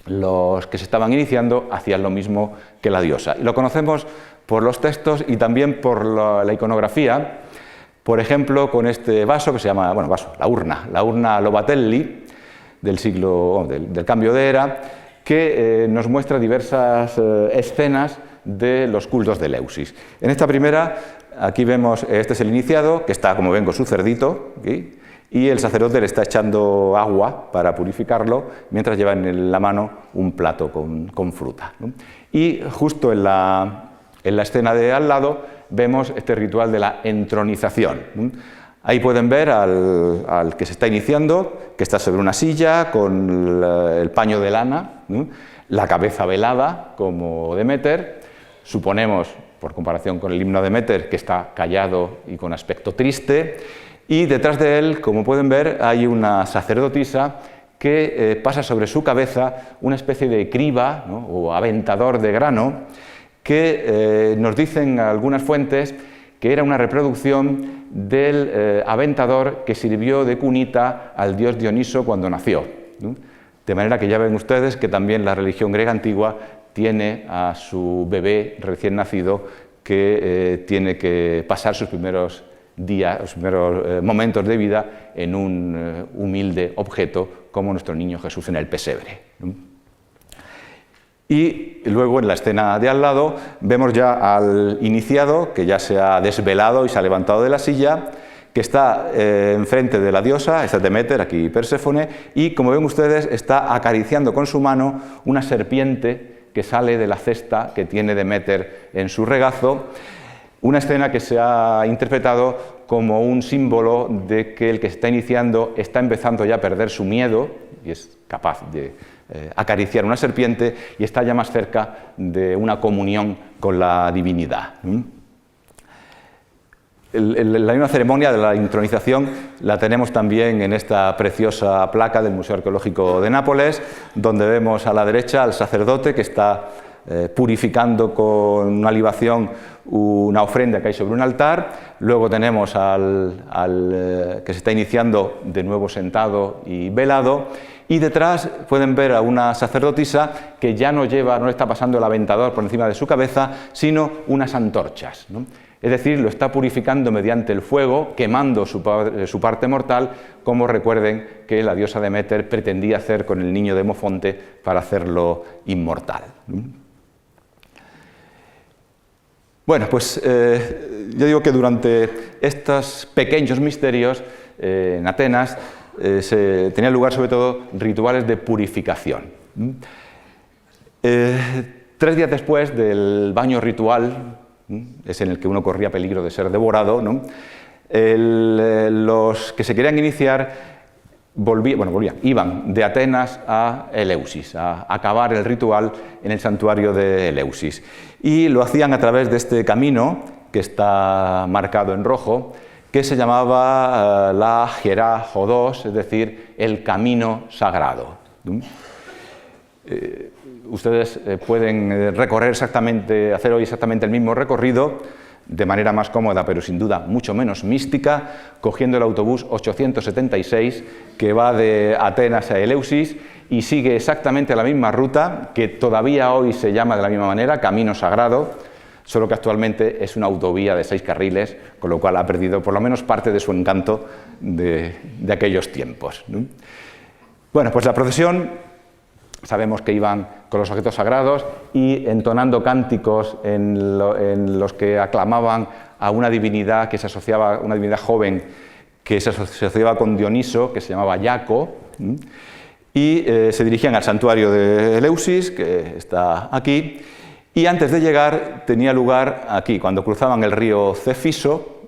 [SPEAKER 1] los que se estaban iniciando hacían lo mismo que la diosa. Lo conocemos por los textos y también por la iconografía, por ejemplo, con este vaso que se llama, bueno, vaso, la urna Lobatelli, del siglo, del cambio de era, que nos muestra diversas escenas de los cultos de Eleusis. En esta primera, aquí vemos, este es el iniciado, que está, como ven, con su cerdito, ¿sí? Y el sacerdote le está echando agua para purificarlo, mientras lleva en la mano un plato con fruta, ¿no? Y justo en la escena de al lado vemos este ritual de la entronización, ¿no? Ahí pueden ver al que se está iniciando, que está sobre una silla con el paño de lana, ¿no? La cabeza velada como Deméter. Suponemos, por comparación con el himno a Deméter, que está callado y con aspecto triste. Y detrás de él, como pueden ver, hay una sacerdotisa que pasa sobre su cabeza una especie de criba, ¿no? O aventador de grano, que nos dicen algunas fuentes que era una reproducción del aventador que sirvió de cunita al dios Dioniso cuando nació, ¿no? De manera que ya ven ustedes que también la religión griega antigua tiene a su bebé recién nacido que tiene que pasar sus primeros días, los primeros momentos de vida en un humilde objeto como nuestro niño Jesús en el pesebre, ¿no? Y luego en la escena de al lado vemos ya al iniciado que ya se ha desvelado y se ha levantado de la silla, que está enfrente de la diosa, esta Deméter, aquí Perséfone, y como ven ustedes está acariciando con su mano una serpiente que sale de la cesta que tiene Deméter en su regazo. Una escena que se ha interpretado como un símbolo de que el que se está iniciando está empezando ya a perder su miedo y es capaz de acariciar una serpiente y está ya más cerca de una comunión con la divinidad. La misma ceremonia de la intronización la tenemos también en esta preciosa placa del Museo Arqueológico de Nápoles, donde vemos a la derecha al sacerdote que está purificando con una libación una ofrenda que hay sobre un altar. Luego tenemos al que se está iniciando de nuevo sentado y velado, y detrás pueden ver a una sacerdotisa que ya no le está pasando el aventador por encima de su cabeza, sino unas antorchas, ¿no? Es decir, lo está purificando mediante el fuego, quemando su parte mortal, como recuerden que la diosa Deméter pretendía hacer con el niño de Demofonte para hacerlo inmortal. Bueno, pues yo digo que durante estos pequeños misterios en Atenas tenían lugar sobre todo rituales de purificación. 3 días después del baño ritual, es en el que uno corría peligro de ser devorado, ¿no? Los que se querían iniciar iban de Atenas a Eleusis, a acabar el ritual en el santuario de Eleusis. Y lo hacían a través de este camino, que está marcado en rojo, que se llamaba la Hierá Jodos, es decir, el camino sagrado. Ustedes pueden hacer hoy exactamente el mismo recorrido de manera más cómoda, pero sin duda mucho menos mística, cogiendo el autobús 876 que va de Atenas a Eleusis y sigue exactamente la misma ruta, que todavía hoy se llama de la misma manera, Camino Sagrado, solo que actualmente es una autovía de 6 carriles, con lo cual ha perdido por lo menos parte de su encanto de aquellos tiempos, ¿no? Bueno, pues la procesión, sabemos que iban con los objetos sagrados y entonando cánticos en los que aclamaban a una divinidad que se asociaba, una divinidad joven que se asociaba con Dioniso, que se llamaba Yaco, y se dirigían al santuario de Eleusis, que está aquí, y antes de llegar tenía lugar aquí, cuando cruzaban el río Cefiso,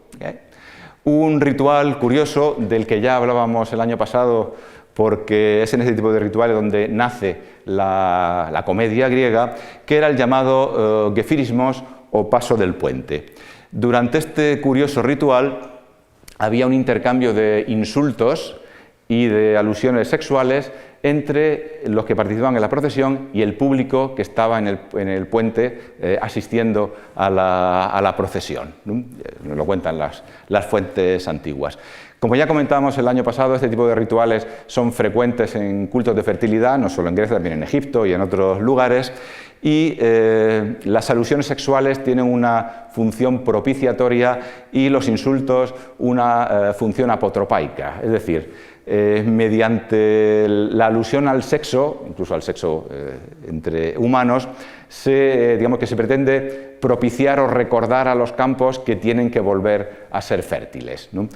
[SPEAKER 1] un ritual curioso del que ya hablábamos el año pasado, porque es en ese tipo de rituales donde nace la comedia griega, que era el llamado Gefirismos o paso del puente. Durante este curioso ritual había un intercambio de insultos y de alusiones sexuales entre los que participaban en la procesión y el público que estaba en el puente asistiendo a la procesión, ¿no? Nos lo cuentan las fuentes antiguas. Como ya comentábamos el año pasado, este tipo de rituales son frecuentes en cultos de fertilidad, no solo en Grecia, también en Egipto y en otros lugares, y las alusiones sexuales tienen una función propiciatoria y los insultos una función apotropaica, es decir, mediante la alusión al sexo, incluso al sexo entre humanos, digamos que se pretende propiciar o recordar a los campos que tienen que volver a ser fértiles, ¿no?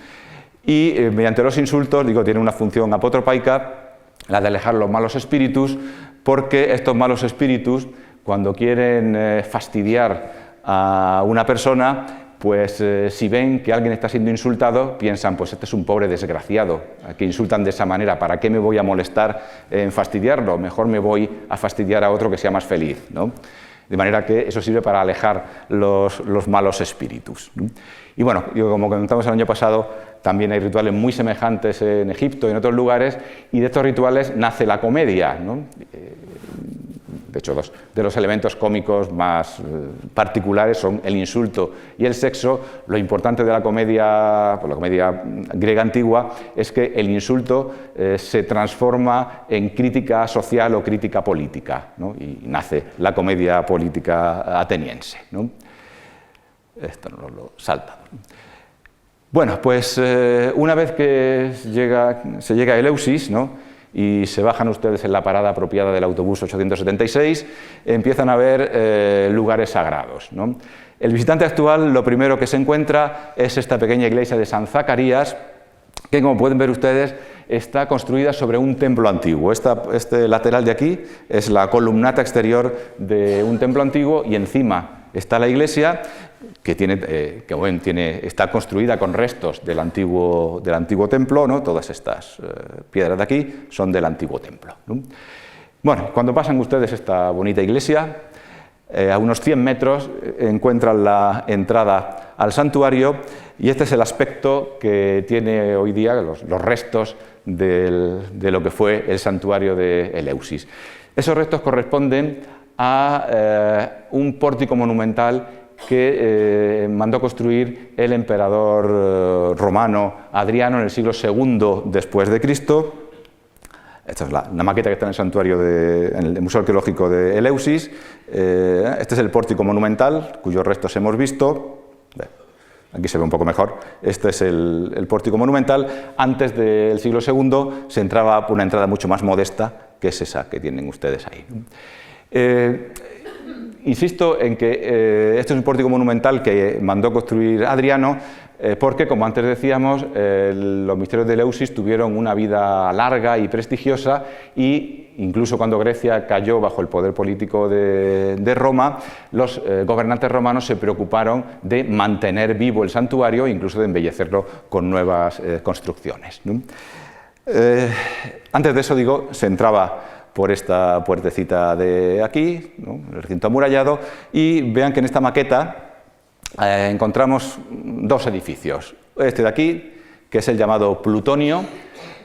[SPEAKER 1] Y mediante los insultos, digo, tiene una función apotropaica, la de alejar los malos espíritus, porque estos malos espíritus, cuando quieren fastidiar a una persona, pues si ven que alguien está siendo insultado, piensan, pues este es un pobre desgraciado, que insultan de esa manera, ¿para qué me voy a molestar en fastidiarlo? Mejor me voy a fastidiar a otro que sea más feliz, ¿no? De manera que eso sirve para alejar los malos espíritus, ¿no? Y bueno, como comentamos el año pasado, también hay rituales muy semejantes en Egipto y en otros lugares, y de estos rituales nace la comedia, ¿no? De hecho, dos de los elementos cómicos más particulares son el insulto y el sexo. Lo importante de la comedia, pues la comedia griega antigua, es que el insulto se transforma en crítica social o crítica política, ¿no? Y nace la comedia política ateniense, ¿no? Esto no lo salta. Bueno, pues una vez que se llega a Eleusis, ¿no?, y se bajan ustedes en la parada apropiada del autobús 876, empiezan a ver lugares sagrados, ¿no? El visitante actual lo primero que se encuentra es esta pequeña iglesia de San Zacarías, que, como pueden ver ustedes, está construida sobre un templo antiguo. Este lateral de aquí es la columnata exterior de un templo antiguo y encima está la iglesia, que está construida con restos del antiguo templo, ¿no? Todas estas piedras de aquí son del antiguo templo, ¿no? Bueno, cuando pasan ustedes esta bonita iglesia, a unos 100 metros encuentran la entrada al santuario, y este es el aspecto que tiene hoy día los restos de lo que fue el santuario de Eleusis. Esos restos corresponden a un pórtico monumental que mandó construir el emperador romano Adriano en el siglo II después de Cristo. Esta es la maqueta que está en el santuario, en el Museo Arqueológico de Eleusis. Este es el pórtico monumental, cuyos restos hemos visto. Aquí se ve un poco mejor. Este es el pórtico monumental. Antes del siglo II se entraba por una entrada mucho más modesta, que es esa que tienen ustedes ahí. Insisto en que este es un pórtico monumental que mandó construir Adriano, porque, como antes decíamos, los misterios de Eleusis tuvieron una vida larga y prestigiosa, y incluso cuando Grecia cayó bajo el poder político de Roma, los gobernantes romanos se preocuparon de mantener vivo el santuario e incluso de embellecerlo con nuevas construcciones, ¿no? Antes de eso, digo, se entraba por esta puertecita de aquí, ¿no?, el recinto amurallado, y vean que en esta maqueta encontramos dos edificios. Este de aquí, que es el llamado Plutonio,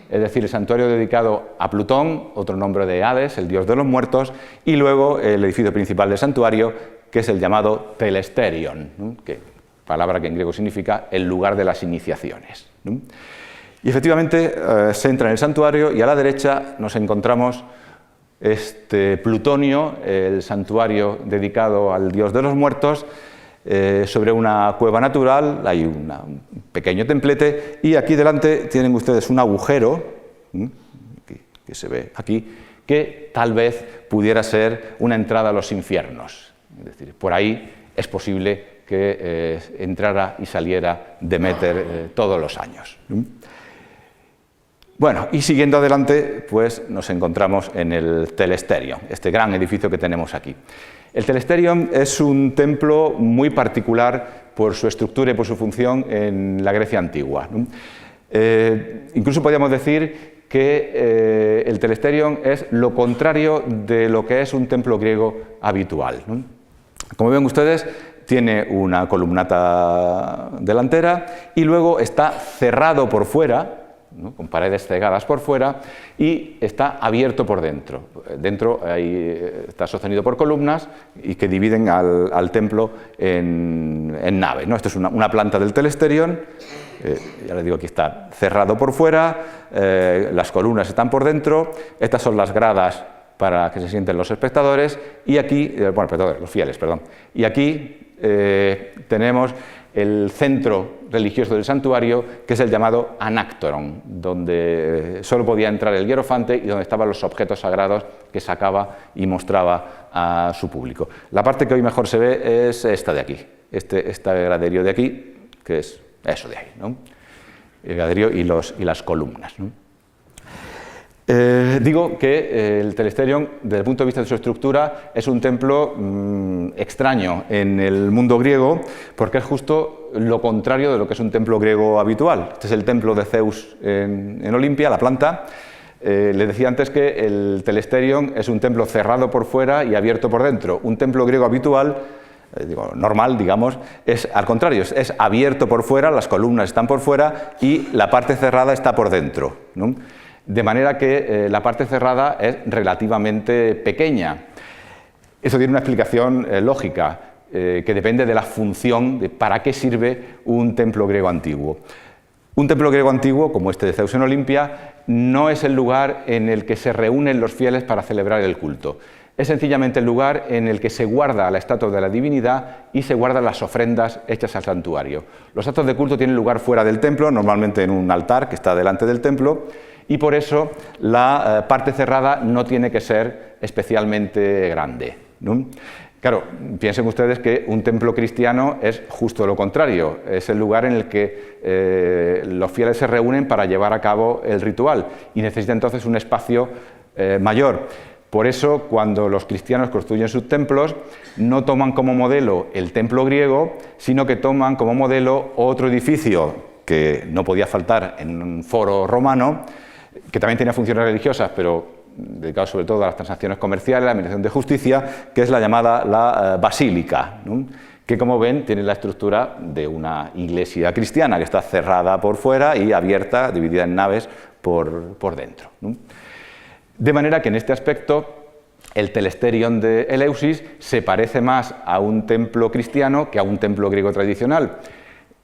[SPEAKER 1] es decir, el santuario dedicado a Plutón, otro nombre de Hades, el dios de los muertos, y luego el edificio principal del santuario, que es el llamado Telesterion, ¿no?, que palabra que en griego significa el lugar de las iniciaciones, ¿no? Y efectivamente se entra en el santuario y a la derecha nos encontramos este Plutonio, el santuario dedicado al dios de los muertos, sobre una cueva natural. Hay un pequeño templete y aquí delante tienen ustedes un agujero, que se ve aquí, que tal vez pudiera ser una entrada a los infiernos. Es decir, por ahí es posible que entrara y saliera Deméter todos los años. Bueno, y siguiendo adelante, pues nos encontramos en el Telesterion, este gran edificio que tenemos aquí. El Telesterion es un templo muy particular por su estructura y por su función en la Grecia antigua, ¿no? Incluso podríamos decir que el Telesterion es lo contrario de lo que es un templo griego habitual, ¿no? Como ven ustedes, tiene una columnata delantera y luego está cerrado por fuera, ¿no?, con paredes cegadas por fuera, y está abierto por dentro. Dentro está sostenido por columnas y que dividen al templo en naves, ¿no? Esto es una planta del Telesterion. Ya les digo, aquí está cerrado por fuera, las columnas están por dentro, estas son las gradas para que se sienten los espectadores, y aquí, los fieles, perdón. Y aquí tenemos el centro religioso del santuario, que es el llamado anáctoron, donde solo podía entrar el hierofante y donde estaban los objetos sagrados que sacaba y mostraba a su público. La parte que hoy mejor se ve es esta de aquí, este graderío de aquí, que es eso de ahí, ¿no? El graderío y las columnas, ¿no? Digo que el Telesterion, desde el punto de vista de su estructura, es un templo extraño en el mundo griego, porque es justo lo contrario de lo que es un templo griego habitual. Este es el templo de Zeus en Olimpia, la planta. Les decía antes que el Telesterion es un templo cerrado por fuera y abierto por dentro. Un templo griego habitual, normal, digamos, es al contrario, es abierto por fuera, las columnas están por fuera y la parte cerrada está por dentro, ¿no? De manera que la parte cerrada es relativamente pequeña. Eso tiene una explicación lógica, que depende de la función, de para qué sirve un templo griego antiguo. Un templo griego antiguo, como este de Zeus en Olimpia, no es el lugar en el que se reúnen los fieles para celebrar el culto. Es sencillamente el lugar en el que se guarda la estatua de la divinidad y se guardan las ofrendas hechas al santuario. Los actos de culto tienen lugar fuera del templo, normalmente en un altar que está delante del templo, y por eso la parte cerrada no tiene que ser especialmente grande, ¿no? Claro, piensen ustedes que un templo cristiano es justo lo contrario, es el lugar en el que los fieles se reúnen para llevar a cabo el ritual y necesita entonces un espacio mayor. Por eso, cuando los cristianos construyen sus templos, no toman como modelo el templo griego, sino que toman como modelo otro edificio que no podía faltar en un foro romano, que también tenía funciones religiosas, pero dedicado sobre todo a las transacciones comerciales, a la administración de justicia, que es la llamada la basílica, ¿no?, que, como ven, tiene la estructura de una iglesia cristiana, que está cerrada por fuera y abierta, dividida en naves por dentro, ¿no? De manera que en este aspecto el Telesterion de Eleusis se parece más a un templo cristiano que a un templo griego tradicional.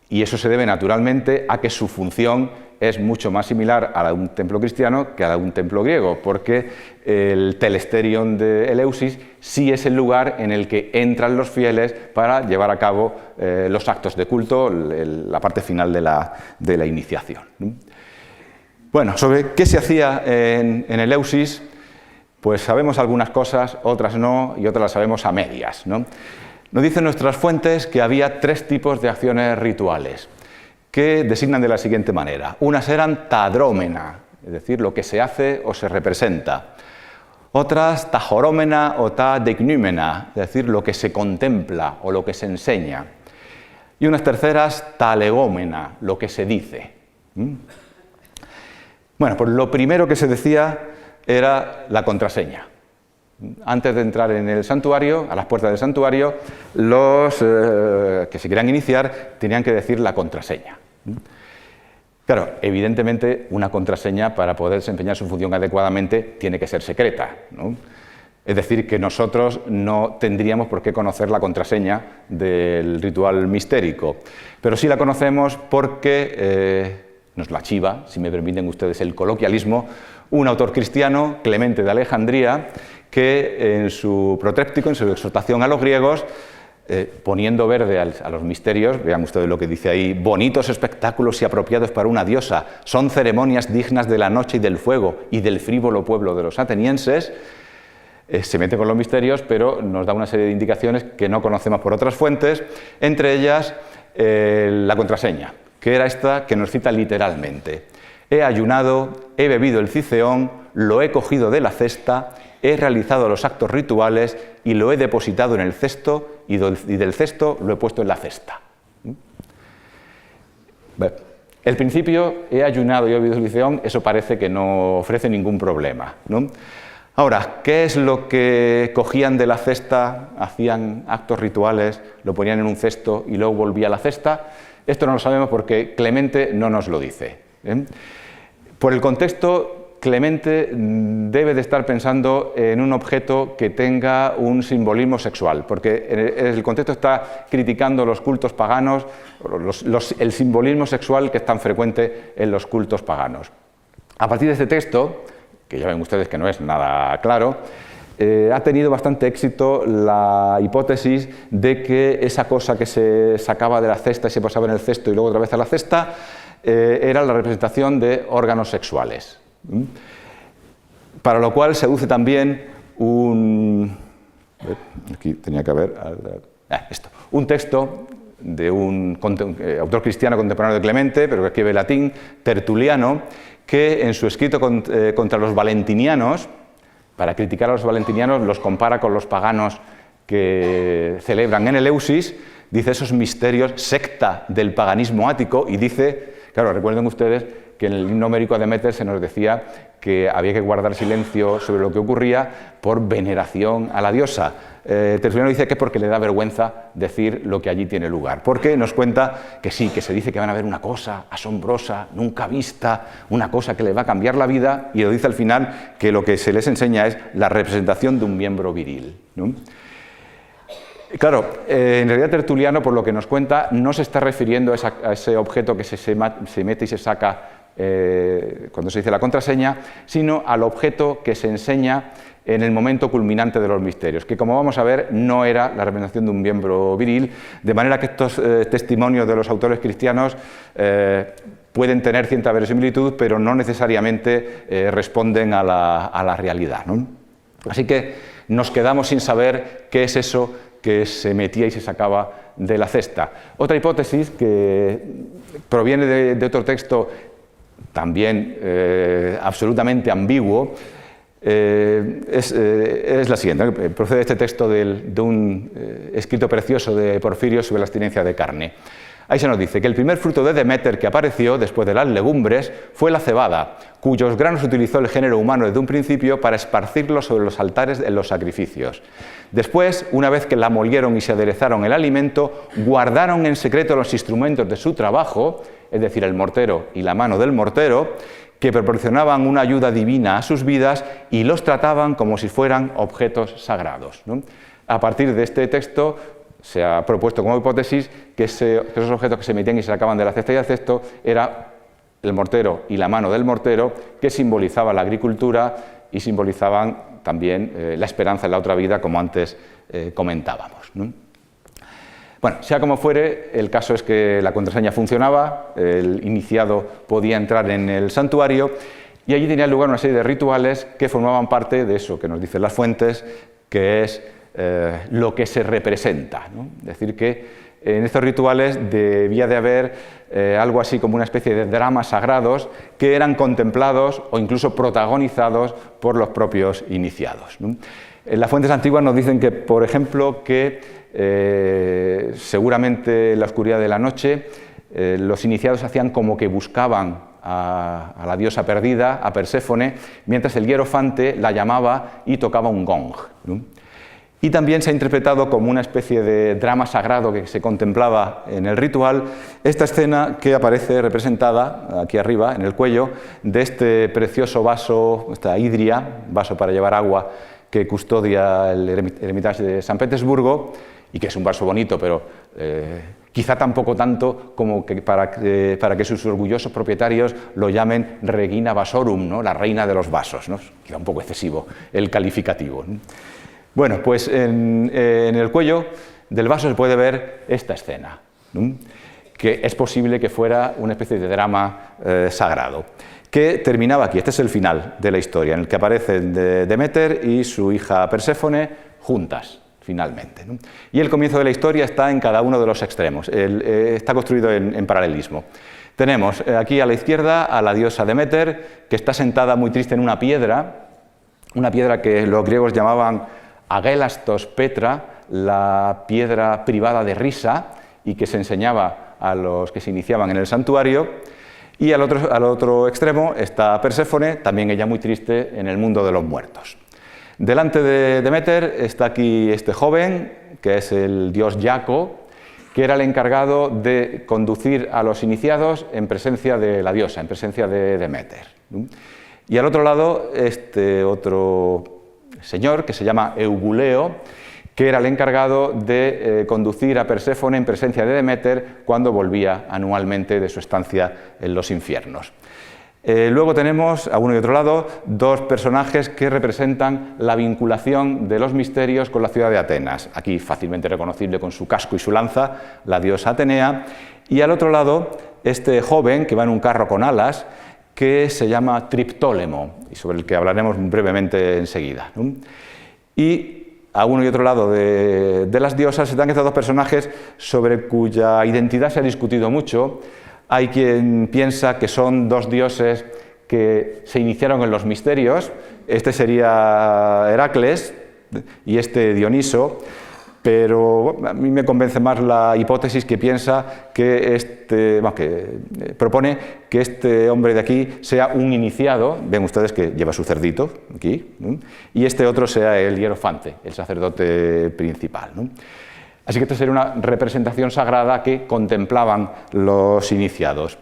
[SPEAKER 1] Y eso se debe naturalmente a que su función es mucho más similar a la de un templo cristiano que a la de un templo griego, porque el Telesterion de Eleusis sí es el lugar en el que entran los fieles para llevar a cabo los actos de culto, la parte final de la iniciación, ¿no? Bueno, sobre qué se hacía en Eleusis, pues sabemos algunas cosas, otras no, y otras las sabemos a medias, ¿no? Nos dicen nuestras fuentes que había tres tipos de acciones rituales, que designan de la siguiente manera. Unas eran tadrómena, es decir, lo que se hace o se representa. Otras tajorómena o tadeicnúmena, es decir, lo que se contempla o lo que se enseña. Y unas terceras talegómena, lo que se dice. Bueno, pues lo primero que se decía era la contraseña. Antes de entrar en el santuario, a las puertas del santuario, los que se querían iniciar tenían que decir la contraseña. Claro, evidentemente una contraseña, para poder desempeñar su función adecuadamente, tiene que ser secreta, ¿no? Es decir, que nosotros no tendríamos por qué conocer la contraseña del ritual mistérico, pero sí la conocemos porque nos la chiva, si me permiten ustedes el coloquialismo, un autor cristiano, Clemente de Alejandría, que en su protéptico, en su exhortación a los griegos, poniendo verde a los misterios, vean ustedes lo que dice ahí: bonitos espectáculos y apropiados para una diosa, son ceremonias dignas de la noche y del fuego y del frívolo pueblo de los atenienses. Se mete con los misterios, pero nos da una serie de indicaciones que no conocemos por otras fuentes, entre ellas la contraseña, que era esta que nos cita literalmente: he ayunado, he bebido el ciceón, lo he cogido de la cesta, he realizado los actos rituales y lo he depositado en el cesto y del cesto lo he puesto en la cesta. El principio, he ayunado y he bebido el ciceón, eso parece que no ofrece ningún problema, ¿no? Ahora, ¿qué es lo que cogían de la cesta, hacían actos rituales, lo ponían en un cesto y luego volvía a la cesta? Esto no lo sabemos porque Clemente no nos lo dice, ¿eh? Por el contexto, Clemente debe de estar pensando en un objeto que tenga un simbolismo sexual, porque el contexto está criticando los cultos paganos, el simbolismo sexual que es tan frecuente en los cultos paganos. A partir de este texto, que ya ven ustedes que no es nada claro, ha tenido bastante éxito la hipótesis de que esa cosa que se sacaba de la cesta y se pasaba en el cesto y luego otra vez a la cesta era la representación de órganos sexuales. Para lo cual se aduce también aquí tenía que haber un texto de un autor cristiano contemporáneo de Clemente, pero que escribe latín, Tertuliano, que en su escrito contra los valentinianos, para criticar a los valentinianos, los compara con los paganos que celebran en Eleusis, dice esos misterios, secta del paganismo ático, y dice, claro, recuerden ustedes que en el himno homérico a Deméter se nos decía que había que guardar silencio sobre lo que ocurría por veneración a la diosa. Tertuliano dice que es porque le da vergüenza decir lo que allí tiene lugar, porque nos cuenta que sí, que se dice que van a ver una cosa asombrosa, nunca vista, una cosa que le va a cambiar la vida, y lo dice al final que lo que se les enseña es la representación de un miembro viril, ¿no? Claro, en realidad Tertuliano, por lo que nos cuenta, no se está refiriendo a ese objeto que se mete y se saca cuando se dice la contraseña, sino al objeto que se enseña en el momento culminante de los misterios, que, como vamos a ver, no era la representación de un miembro viril, de manera que estos testimonios de los autores cristianos pueden tener cierta verosimilitud, pero no necesariamente responden a la realidad, ¿no? Así que nos quedamos sin saber qué es eso que se metía y se sacaba de la cesta. Otra hipótesis que proviene de otro texto también absolutamente ambiguo, es la siguiente. Procede este texto de un escrito precioso de Porfirio sobre la abstinencia de carne. Ahí se nos dice que el primer fruto de Deméter que apareció después de las legumbres fue la cebada, cuyos granos utilizó el género humano desde un principio para esparcirlos sobre los altares en los sacrificios. Después, una vez que la molieron y se aderezaron el alimento, guardaron en secreto los instrumentos de su trabajo, es decir, el mortero y la mano del mortero, que proporcionaban una ayuda divina a sus vidas y los trataban como si fueran objetos sagrados, ¿no? A partir de este texto se ha propuesto como hipótesis que esos objetos que se metían y se sacaban de la cesta y del cesto era el mortero y la mano del mortero, que simbolizaban la agricultura y simbolizaban también la esperanza en la otra vida, como antes comentábamos, ¿no? Bueno, sea como fuere, el caso es que la contraseña funcionaba, el iniciado podía entrar en el santuario y allí tenía lugar una serie de rituales que formaban parte de eso que nos dicen las fuentes, que es lo que se representa, ¿no? Es decir, que en estos rituales debía de haber algo así como una especie de dramas sagrados que eran contemplados o incluso protagonizados por los propios iniciados, ¿no? En las fuentes antiguas nos dicen que, por ejemplo, que seguramente en la oscuridad de la noche los iniciados hacían como que buscaban a la diosa perdida, a Perséfone, mientras el hierofante la llamaba y tocaba un gong, ¿no? Y también se ha interpretado como una especie de drama sagrado que se contemplaba en el ritual esta escena que aparece representada aquí arriba, en el cuello, de este precioso vaso, esta hidria, vaso para llevar agua, que custodia el Hermitage de San Petersburgo, y que es un vaso bonito, pero quizá tampoco tanto como que para que sus orgullosos propietarios lo llamen Regina Vasorum, ¿no? La reina de los vasos, ¿no? Queda un poco excesivo el calificativo, ¿no? Bueno, pues en el cuello del vaso se puede ver esta escena, ¿no? Que es posible que fuera una especie de drama sagrado, que terminaba aquí. Este es el final de la historia, en el que aparecen Demeter y su hija Perséfone juntas, finalmente, ¿no? Y el comienzo de la historia está en cada uno de los extremos, está construido en paralelismo. Tenemos aquí a la izquierda a la diosa Demeter, que está sentada muy triste en una piedra que los griegos llamaban Agelastos Petra, la piedra privada de risa, y que se enseñaba a los que se iniciaban en el santuario. Y al otro extremo está Perséfone, también ella muy triste, en el mundo de los muertos. Delante de Demeter está aquí este joven, que es el dios Jaco, que era el encargado de conducir a los iniciados en presencia de la diosa, en presencia de Demeter, ¿no? Y al otro lado, este otro señor, que se llama Euguleo, que era el encargado de conducir a Perséfone en presencia de Demeter cuando volvía anualmente de su estancia en los infiernos. Luego tenemos, a uno y otro lado, dos personajes que representan la vinculación de los misterios con la ciudad de Atenas. Aquí fácilmente reconocible con su casco y su lanza, la diosa Atenea, y al otro lado, este joven que va en un carro con alas, que se llama Triptólemo, y sobre el que hablaremos brevemente enseguida, ¿no? Y a uno y otro lado de las diosas están estos dos personajes sobre cuya identidad se ha discutido mucho. Hay quien piensa que son dos dioses que se iniciaron en los misterios. Este sería Heracles y este Dioniso, pero a mí me convence más la hipótesis que piensa que propone que este hombre de aquí sea un iniciado. Ven ustedes que lleva su cerdito aquí, ¿no? Y este otro sea el hierofante, el sacerdote principal, ¿no? Así que esta sería una representación sagrada que contemplaban los iniciados.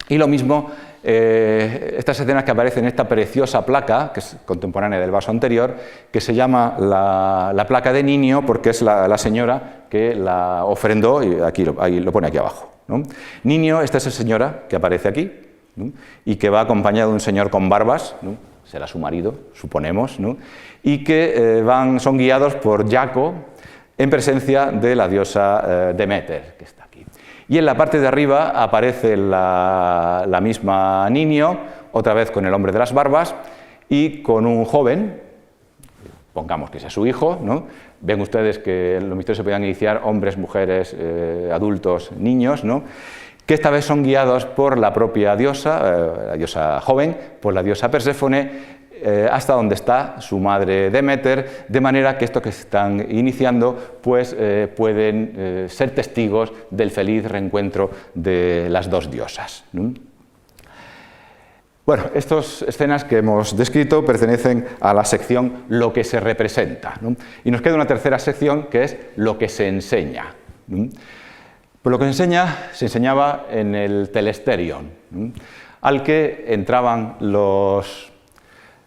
[SPEAKER 1] Y lo mismo, estas escenas que aparecen en esta preciosa placa, que es contemporánea del vaso anterior, que se llama la placa de Ninio, porque es la señora que la ofrendó, y ahí lo pone aquí abajo, ¿no? Ninio, esta es esa señora que aparece aquí, ¿no? Y que va acompañada de un señor con barbas, ¿no? Será su marido, suponemos, ¿no? Y que son guiados por Jaco, en presencia de la diosa Demeter, que está aquí. Y en la parte de arriba aparece la misma Ninio, otra vez con el hombre de las barbas, y con un joven, pongamos que sea su hijo, ¿no? Ven ustedes que en los misterios se podían iniciar hombres, mujeres, adultos, niños, ¿no? Que esta vez son guiados por la propia diosa, la diosa joven, por la diosa Perséfone, hasta donde está su madre Demeter, de manera que estos que se están iniciando pues, pueden ser testigos del feliz reencuentro de las dos diosas, ¿no? Bueno, estas escenas que hemos descrito pertenecen a la sección Lo que se representa, ¿no? Y nos queda una tercera sección que es Lo que se enseña, ¿no? Pues lo que se enseñaba en el Telesterion, ¿no? Al que entraban los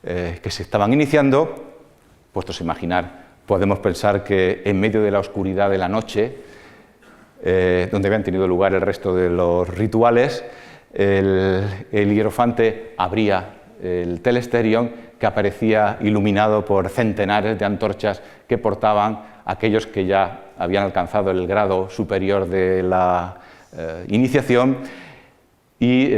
[SPEAKER 1] que se estaban iniciando. Puestos a imaginar, podemos pensar que en medio de la oscuridad de la noche, donde habían tenido lugar el resto de los rituales, el hierofante abría el Telesterion, que aparecía iluminado por centenares de antorchas que portaban aquellos que ya habían alcanzado el grado superior de la iniciación, y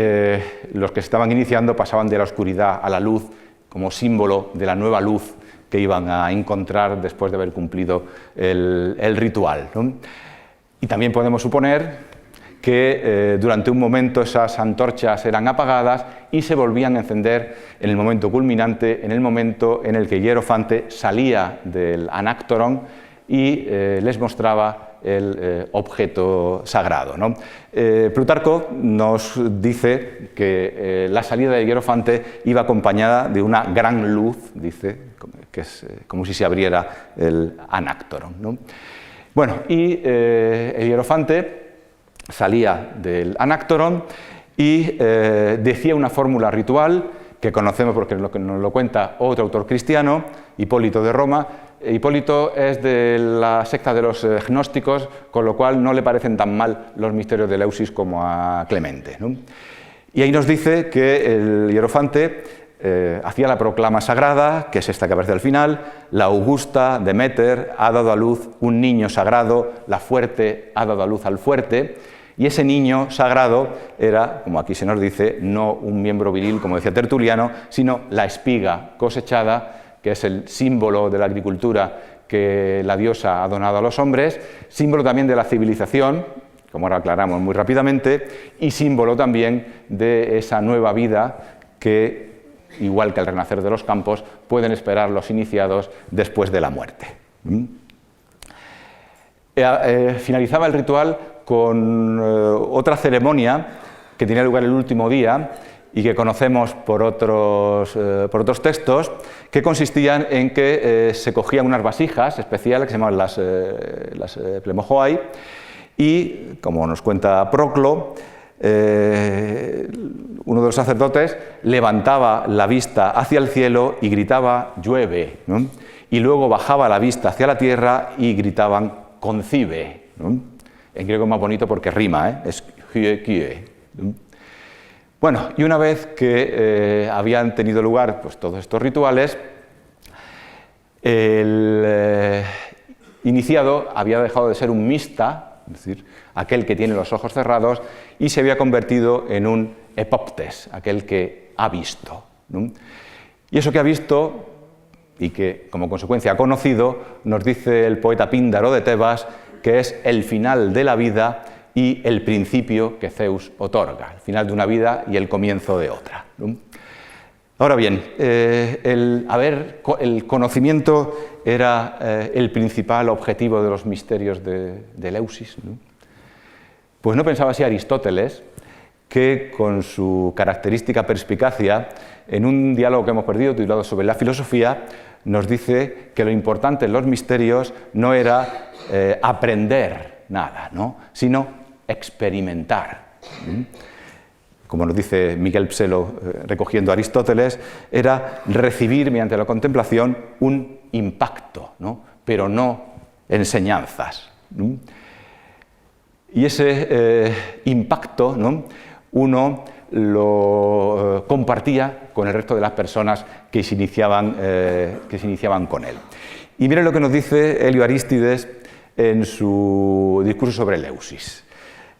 [SPEAKER 1] los que se estaban iniciando pasaban de la oscuridad a la luz, como símbolo de la nueva luz que iban a encontrar después de haber cumplido el ritual, ¿no? Y también podemos suponer que durante un momento esas antorchas eran apagadas y se volvían a encender en el momento culminante, en el momento en el que Hierofante salía del Anáctoron y les mostraba el objeto sagrado, ¿no? Plutarco nos dice que la salida de Hierofante iba acompañada de una gran luz, dice, que es como si se abriera el Anáctoron, ¿no? Bueno, y el Hierofante salía del Anáctoron y decía una fórmula ritual que conocemos porque nos lo cuenta otro autor cristiano, Hipólito de Roma. Hipólito es de la secta de los gnósticos, con lo cual no le parecen tan mal los misterios de Eleusis como a Clemente, ¿no? Y ahí nos dice que el hierofante hacía la proclama sagrada, que es esta que aparece al final: la augusta Demeter ha dado a luz un niño sagrado, la fuerte ha dado a luz al fuerte, y ese niño sagrado era, como aquí se nos dice, no un miembro viril, como decía Tertuliano, sino la espiga cosechada, que es el símbolo de la agricultura que la diosa ha donado a los hombres, símbolo también de la civilización, como ahora aclaramos muy rápidamente, y símbolo también de esa nueva vida que, igual que el renacer de los campos, pueden esperar los iniciados después de la muerte. Finalizaba el ritual con otra ceremonia que tenía lugar el último día y que conocemos por otros textos, que consistían en que se cogían unas vasijas especiales que se llamaban las plemojoai, y, como nos cuenta Proclo, uno de los sacerdotes levantaba la vista hacia el cielo y gritaba llueve, ¿no? Y luego bajaba la vista hacia la tierra y gritaban concibe, ¿no? En griego es más bonito porque rima, es hue kie, ¿no? Bueno, y una vez que habían tenido lugar pues, todos estos rituales, el iniciado había dejado de ser un mista, es decir, aquel que tiene los ojos cerrados, y se había convertido en un epoptes, aquel que ha visto, ¿no? Y eso que ha visto, y que como consecuencia ha conocido, nos dice el poeta Píndaro de Tebas, que es el final de la vida y el principio que Zeus otorga, el final de una vida y el comienzo de otra, ¿no? Ahora bien, el conocimiento era el principal objetivo de los misterios de Eleusis, ¿no? Pues no pensaba así Aristóteles, que con su característica perspicacia, en un diálogo que hemos perdido titulado Sobre la filosofía, nos dice que lo importante en los misterios no era aprender nada, ¿no? Sino experimentar. Como nos dice Miguel Pselo, recogiendo a Aristóteles, era recibir mediante la contemplación un impacto, ¿no? Pero no enseñanzas, ¿no? Y ese impacto, ¿no? Uno lo compartía con el resto de las personas que se iniciaban con él. Y miren lo que nos dice Helio Arístides en su discurso sobre Eleusis.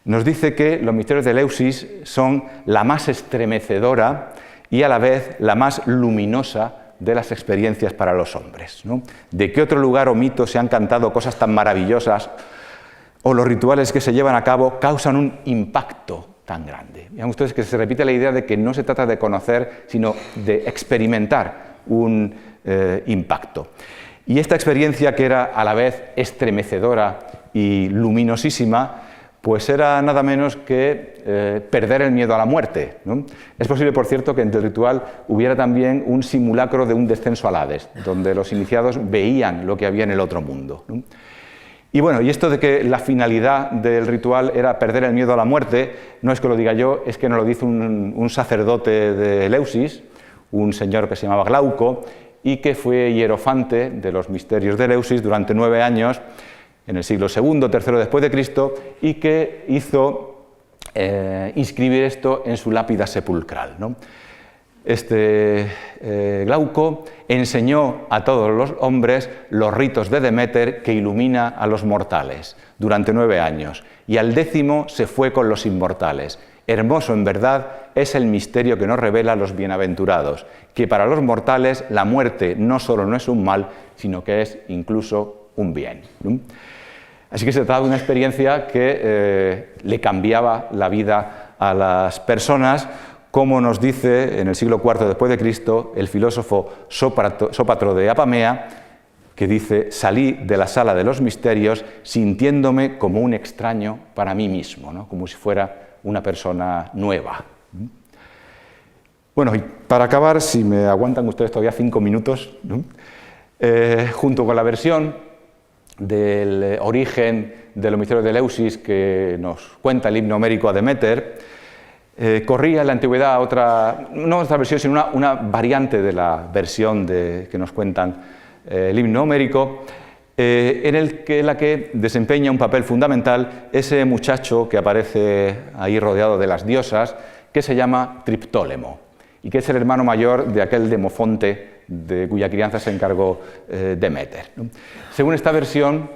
[SPEAKER 1] Nos dice que los misterios de Eleusis son la más estremecedora y a la vez la más luminosa de las experiencias para los hombres, ¿no? ¿De qué otro lugar o mito se han cantado cosas tan maravillosas, o los rituales que se llevan a cabo causan un impacto tan grande? Vean ustedes que se repite la idea de que no se trata de conocer, sino de experimentar un impacto. Y esta experiencia, que era a la vez estremecedora y luminosísima, pues era nada menos que perder el miedo a la muerte, ¿no? Es posible, por cierto, que en el ritual hubiera también un simulacro de un descenso al Hades, donde los iniciados veían lo que había en el otro mundo, ¿no? Y bueno, y esto de que la finalidad del ritual era perder el miedo a la muerte, no es que lo diga yo, es que nos lo dice un sacerdote de Eleusis, un señor que se llamaba Glauco, y que fue hierofante de los misterios de Eleusis durante 9 años, en el siglo II, III después de Cristo, y que hizo inscribir esto en su lápida sepulcral, ¿no? Este Glauco enseñó a todos los hombres los ritos de Demeter, que ilumina a los mortales, durante 9 años, y al 10º se fue con los inmortales. Hermoso en verdad es el misterio que nos revela los bienaventurados, que para los mortales la muerte no solo no es un mal, sino que es incluso un bien, ¿no? Así que se trata de una experiencia que le cambiaba la vida a las personas, como nos dice en el siglo IV después de Cristo el filósofo Sópatro de Apamea, que dice: salí de la sala de los misterios sintiéndome como un extraño para mí mismo, ¿no? Como si fuera una persona nueva. Bueno, y para acabar, si me aguantan ustedes todavía 5 minutos, ¿no? Junto con la versión del origen de los misterios de Eleusis que nos cuenta el himno homérico a Demeter, Corría en la antigüedad no otra versión, sino una variante de la versión que nos cuentan el himno homérico, en la que desempeña un papel fundamental ese muchacho que aparece ahí rodeado de las diosas, que se llama Triptólemo, y que es el hermano mayor de aquel Demofonte, de cuya crianza se encargó Deméter, ¿no? Según esta versión,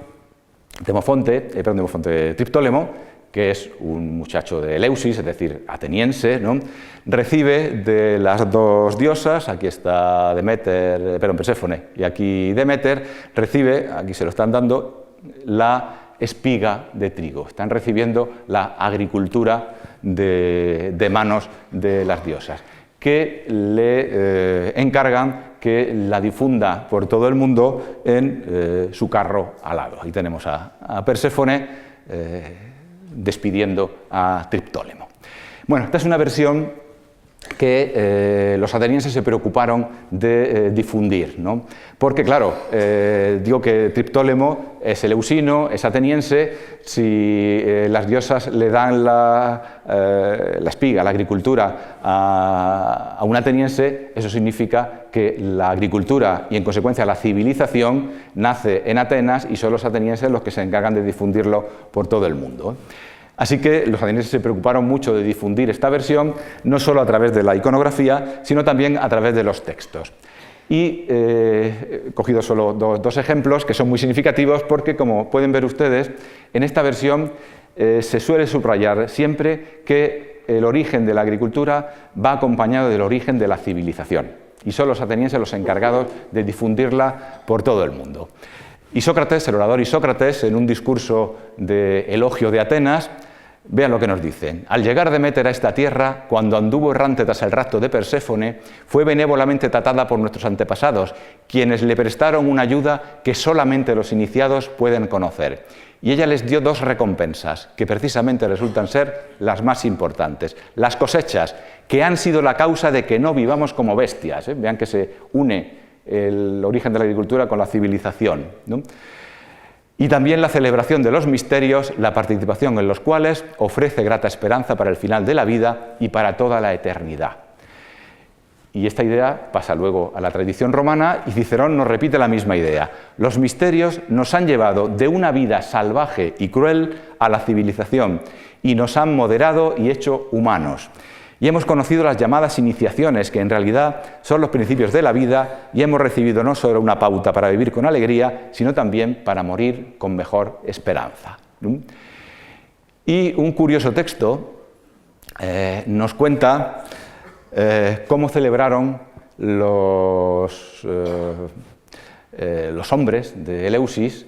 [SPEAKER 1] Triptólemo, que es un muchacho de Eleusis, es decir, ateniense, ¿no?, recibe de las dos diosas, aquí está Perséfone y aquí Deméter, recibe, aquí se lo están dando, la espiga de trigo. Están recibiendo la agricultura de manos de las diosas, que le encargan que la difunda por todo el mundo en su carro alado. Ahí tenemos a Perséfone despidiendo a Triptólemo. Bueno, esta es una versión que los atenienses se preocuparon de difundir, ¿no? Porque, claro, digo que Triptólemo es eleusino, es ateniense. Si las diosas le dan la espiga, la agricultura a un ateniense, eso significa que la agricultura y, en consecuencia, la civilización nace en Atenas y son los atenienses los que se encargan de difundirlo por todo el mundo. Así que los atenienses se preocuparon mucho de difundir esta versión, no solo a través de la iconografía, sino también a través de los textos. Y he cogido solo dos ejemplos que son muy significativos porque, como pueden ver ustedes, en esta versión se suele subrayar siempre que el origen de la agricultura va acompañado del origen de la civilización, y son los atenienses los encargados de difundirla por todo el mundo. Isócrates, el orador Isócrates, en un discurso de elogio de Atenas, vean lo que nos dice: al llegar Deméter a esta tierra, cuando anduvo errante tras el rapto de Perséfone, fue benévolamente tratada por nuestros antepasados, quienes le prestaron una ayuda que solamente los iniciados pueden conocer. Y ella les dio dos recompensas, que precisamente resultan ser las más importantes: las cosechas, que han sido la causa de que no vivamos como bestias. Vean que se une el origen de la agricultura con la civilización, ¿no? Y también la celebración de los misterios, la participación en los cuales ofrece grata esperanza para el final de la vida y para toda la eternidad. Y esta idea pasa luego a la tradición romana, y Cicerón nos repite la misma idea. Los misterios nos han llevado de una vida salvaje y cruel a la civilización, y nos han moderado y hecho humanos. Y hemos conocido las llamadas iniciaciones, que en realidad son los principios de la vida, y hemos recibido no solo una pauta para vivir con alegría, sino también para morir con mejor esperanza. Y un curioso texto nos cuenta cómo celebraron los hombres de Eleusis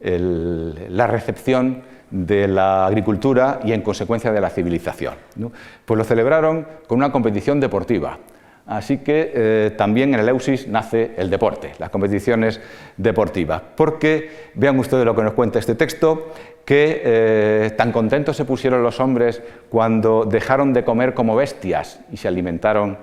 [SPEAKER 1] la recepción de la agricultura y, en consecuencia, de la civilización, ¿no? Pues lo celebraron con una competición deportiva. Así que también en Eleusis nace el deporte, las competiciones deportivas. Porque vean ustedes lo que nos cuenta este texto, que tan contentos se pusieron los hombres cuando dejaron de comer como bestias y se alimentaron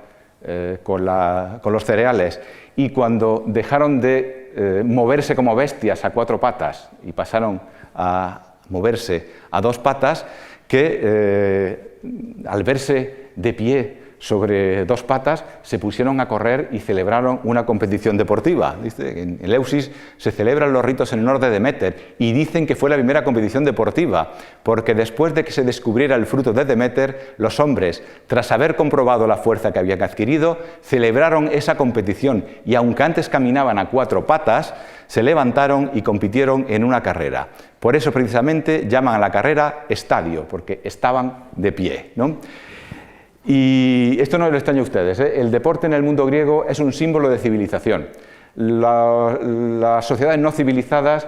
[SPEAKER 1] con los cereales, y cuando dejaron de moverse como bestias a cuatro patas y pasaron a moverse a dos patas, que al verse de pie sobre dos patas se pusieron a correr y celebraron una competición deportiva. Dice, en Eleusis se celebran los ritos en honor de Deméter, y dicen que fue la primera competición deportiva, porque después de que se descubriera el fruto de Deméter, los hombres, tras haber comprobado la fuerza que habían adquirido, celebraron esa competición, y aunque antes caminaban a cuatro patas, se levantaron y compitieron en una carrera. Por eso, precisamente, llaman a la carrera estadio, porque estaban de pie, ¿no? Y esto no les extraña a ustedes, ¿eh? El deporte en el mundo griego es un símbolo de civilización. Las sociedades no civilizadas,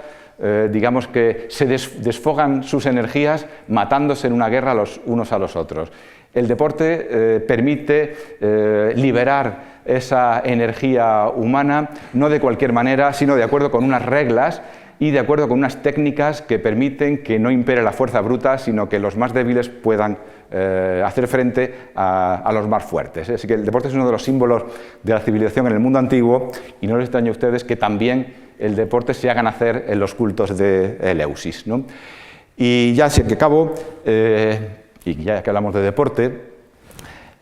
[SPEAKER 1] digamos que se desfogan sus energías matándose en una guerra los unos a los otros. El deporte permite liberar esa energía humana, no de cualquier manera, sino de acuerdo con unas reglas y de acuerdo con unas técnicas que permiten que no impere la fuerza bruta, sino que los más débiles puedan hacer frente a los más fuertes. Así que el deporte es uno de los símbolos de la civilización en el mundo antiguo, y no les extraña a ustedes que también el deporte se haga nacer en los cultos de Eleusis, ¿no? Y ya, si que acabo, y ya que hablamos de deporte,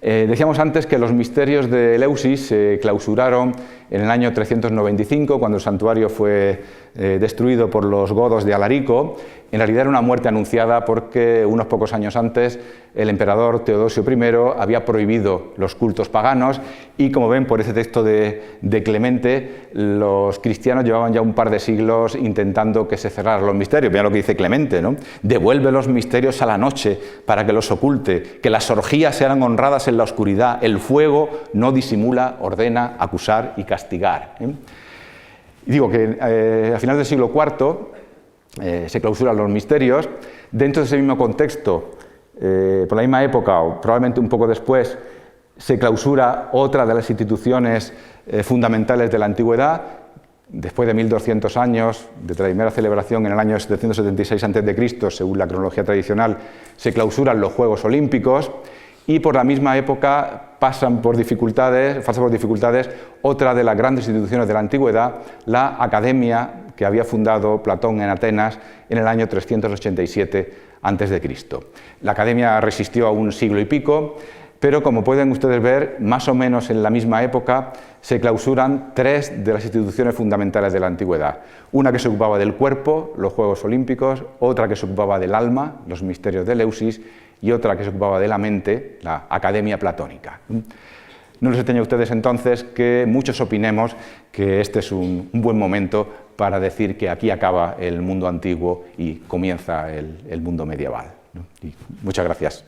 [SPEAKER 1] Decíamos antes que los misterios de Eleusis se clausuraron en el año 395, cuando el santuario fue destruido por los godos de Alarico. En realidad era una muerte anunciada porque unos pocos años antes el emperador Teodosio I había prohibido los cultos paganos y, como ven por ese texto de Clemente, los cristianos llevaban ya un par de siglos intentando que se cerraran los misterios. Vean lo que dice Clemente, ¿no? Devuelve los misterios a la noche para que los oculte, que las orgías sean honradas en la oscuridad, el fuego no disimula, ordena, acusar y castigar. Y digo que a finales del siglo IV se clausuran los misterios. Dentro de ese mismo contexto, por la misma época o probablemente un poco después, se clausura otra de las instituciones fundamentales de la antigüedad. Después de 1200 años, de la primera celebración en el año 776 a.C., según la cronología tradicional, se clausuran los Juegos Olímpicos. Y por la misma época pasa por dificultades otra de las grandes instituciones de la antigüedad, la Academia que había fundado Platón en Atenas en el año 387 a.C. La Academia resistió a un siglo y pico, pero como pueden ustedes ver, más o menos en la misma época se clausuran tres de las instituciones fundamentales de la antigüedad. Una que se ocupaba del cuerpo, los Juegos Olímpicos; otra que se ocupaba del alma, los misterios de Eleusis; y otra que se ocupaba de la mente, la Academia Platónica. No les extraña a ustedes entonces que muchos opinemos que este es un buen momento para decir que aquí acaba el mundo antiguo y comienza el mundo medieval. Y muchas gracias.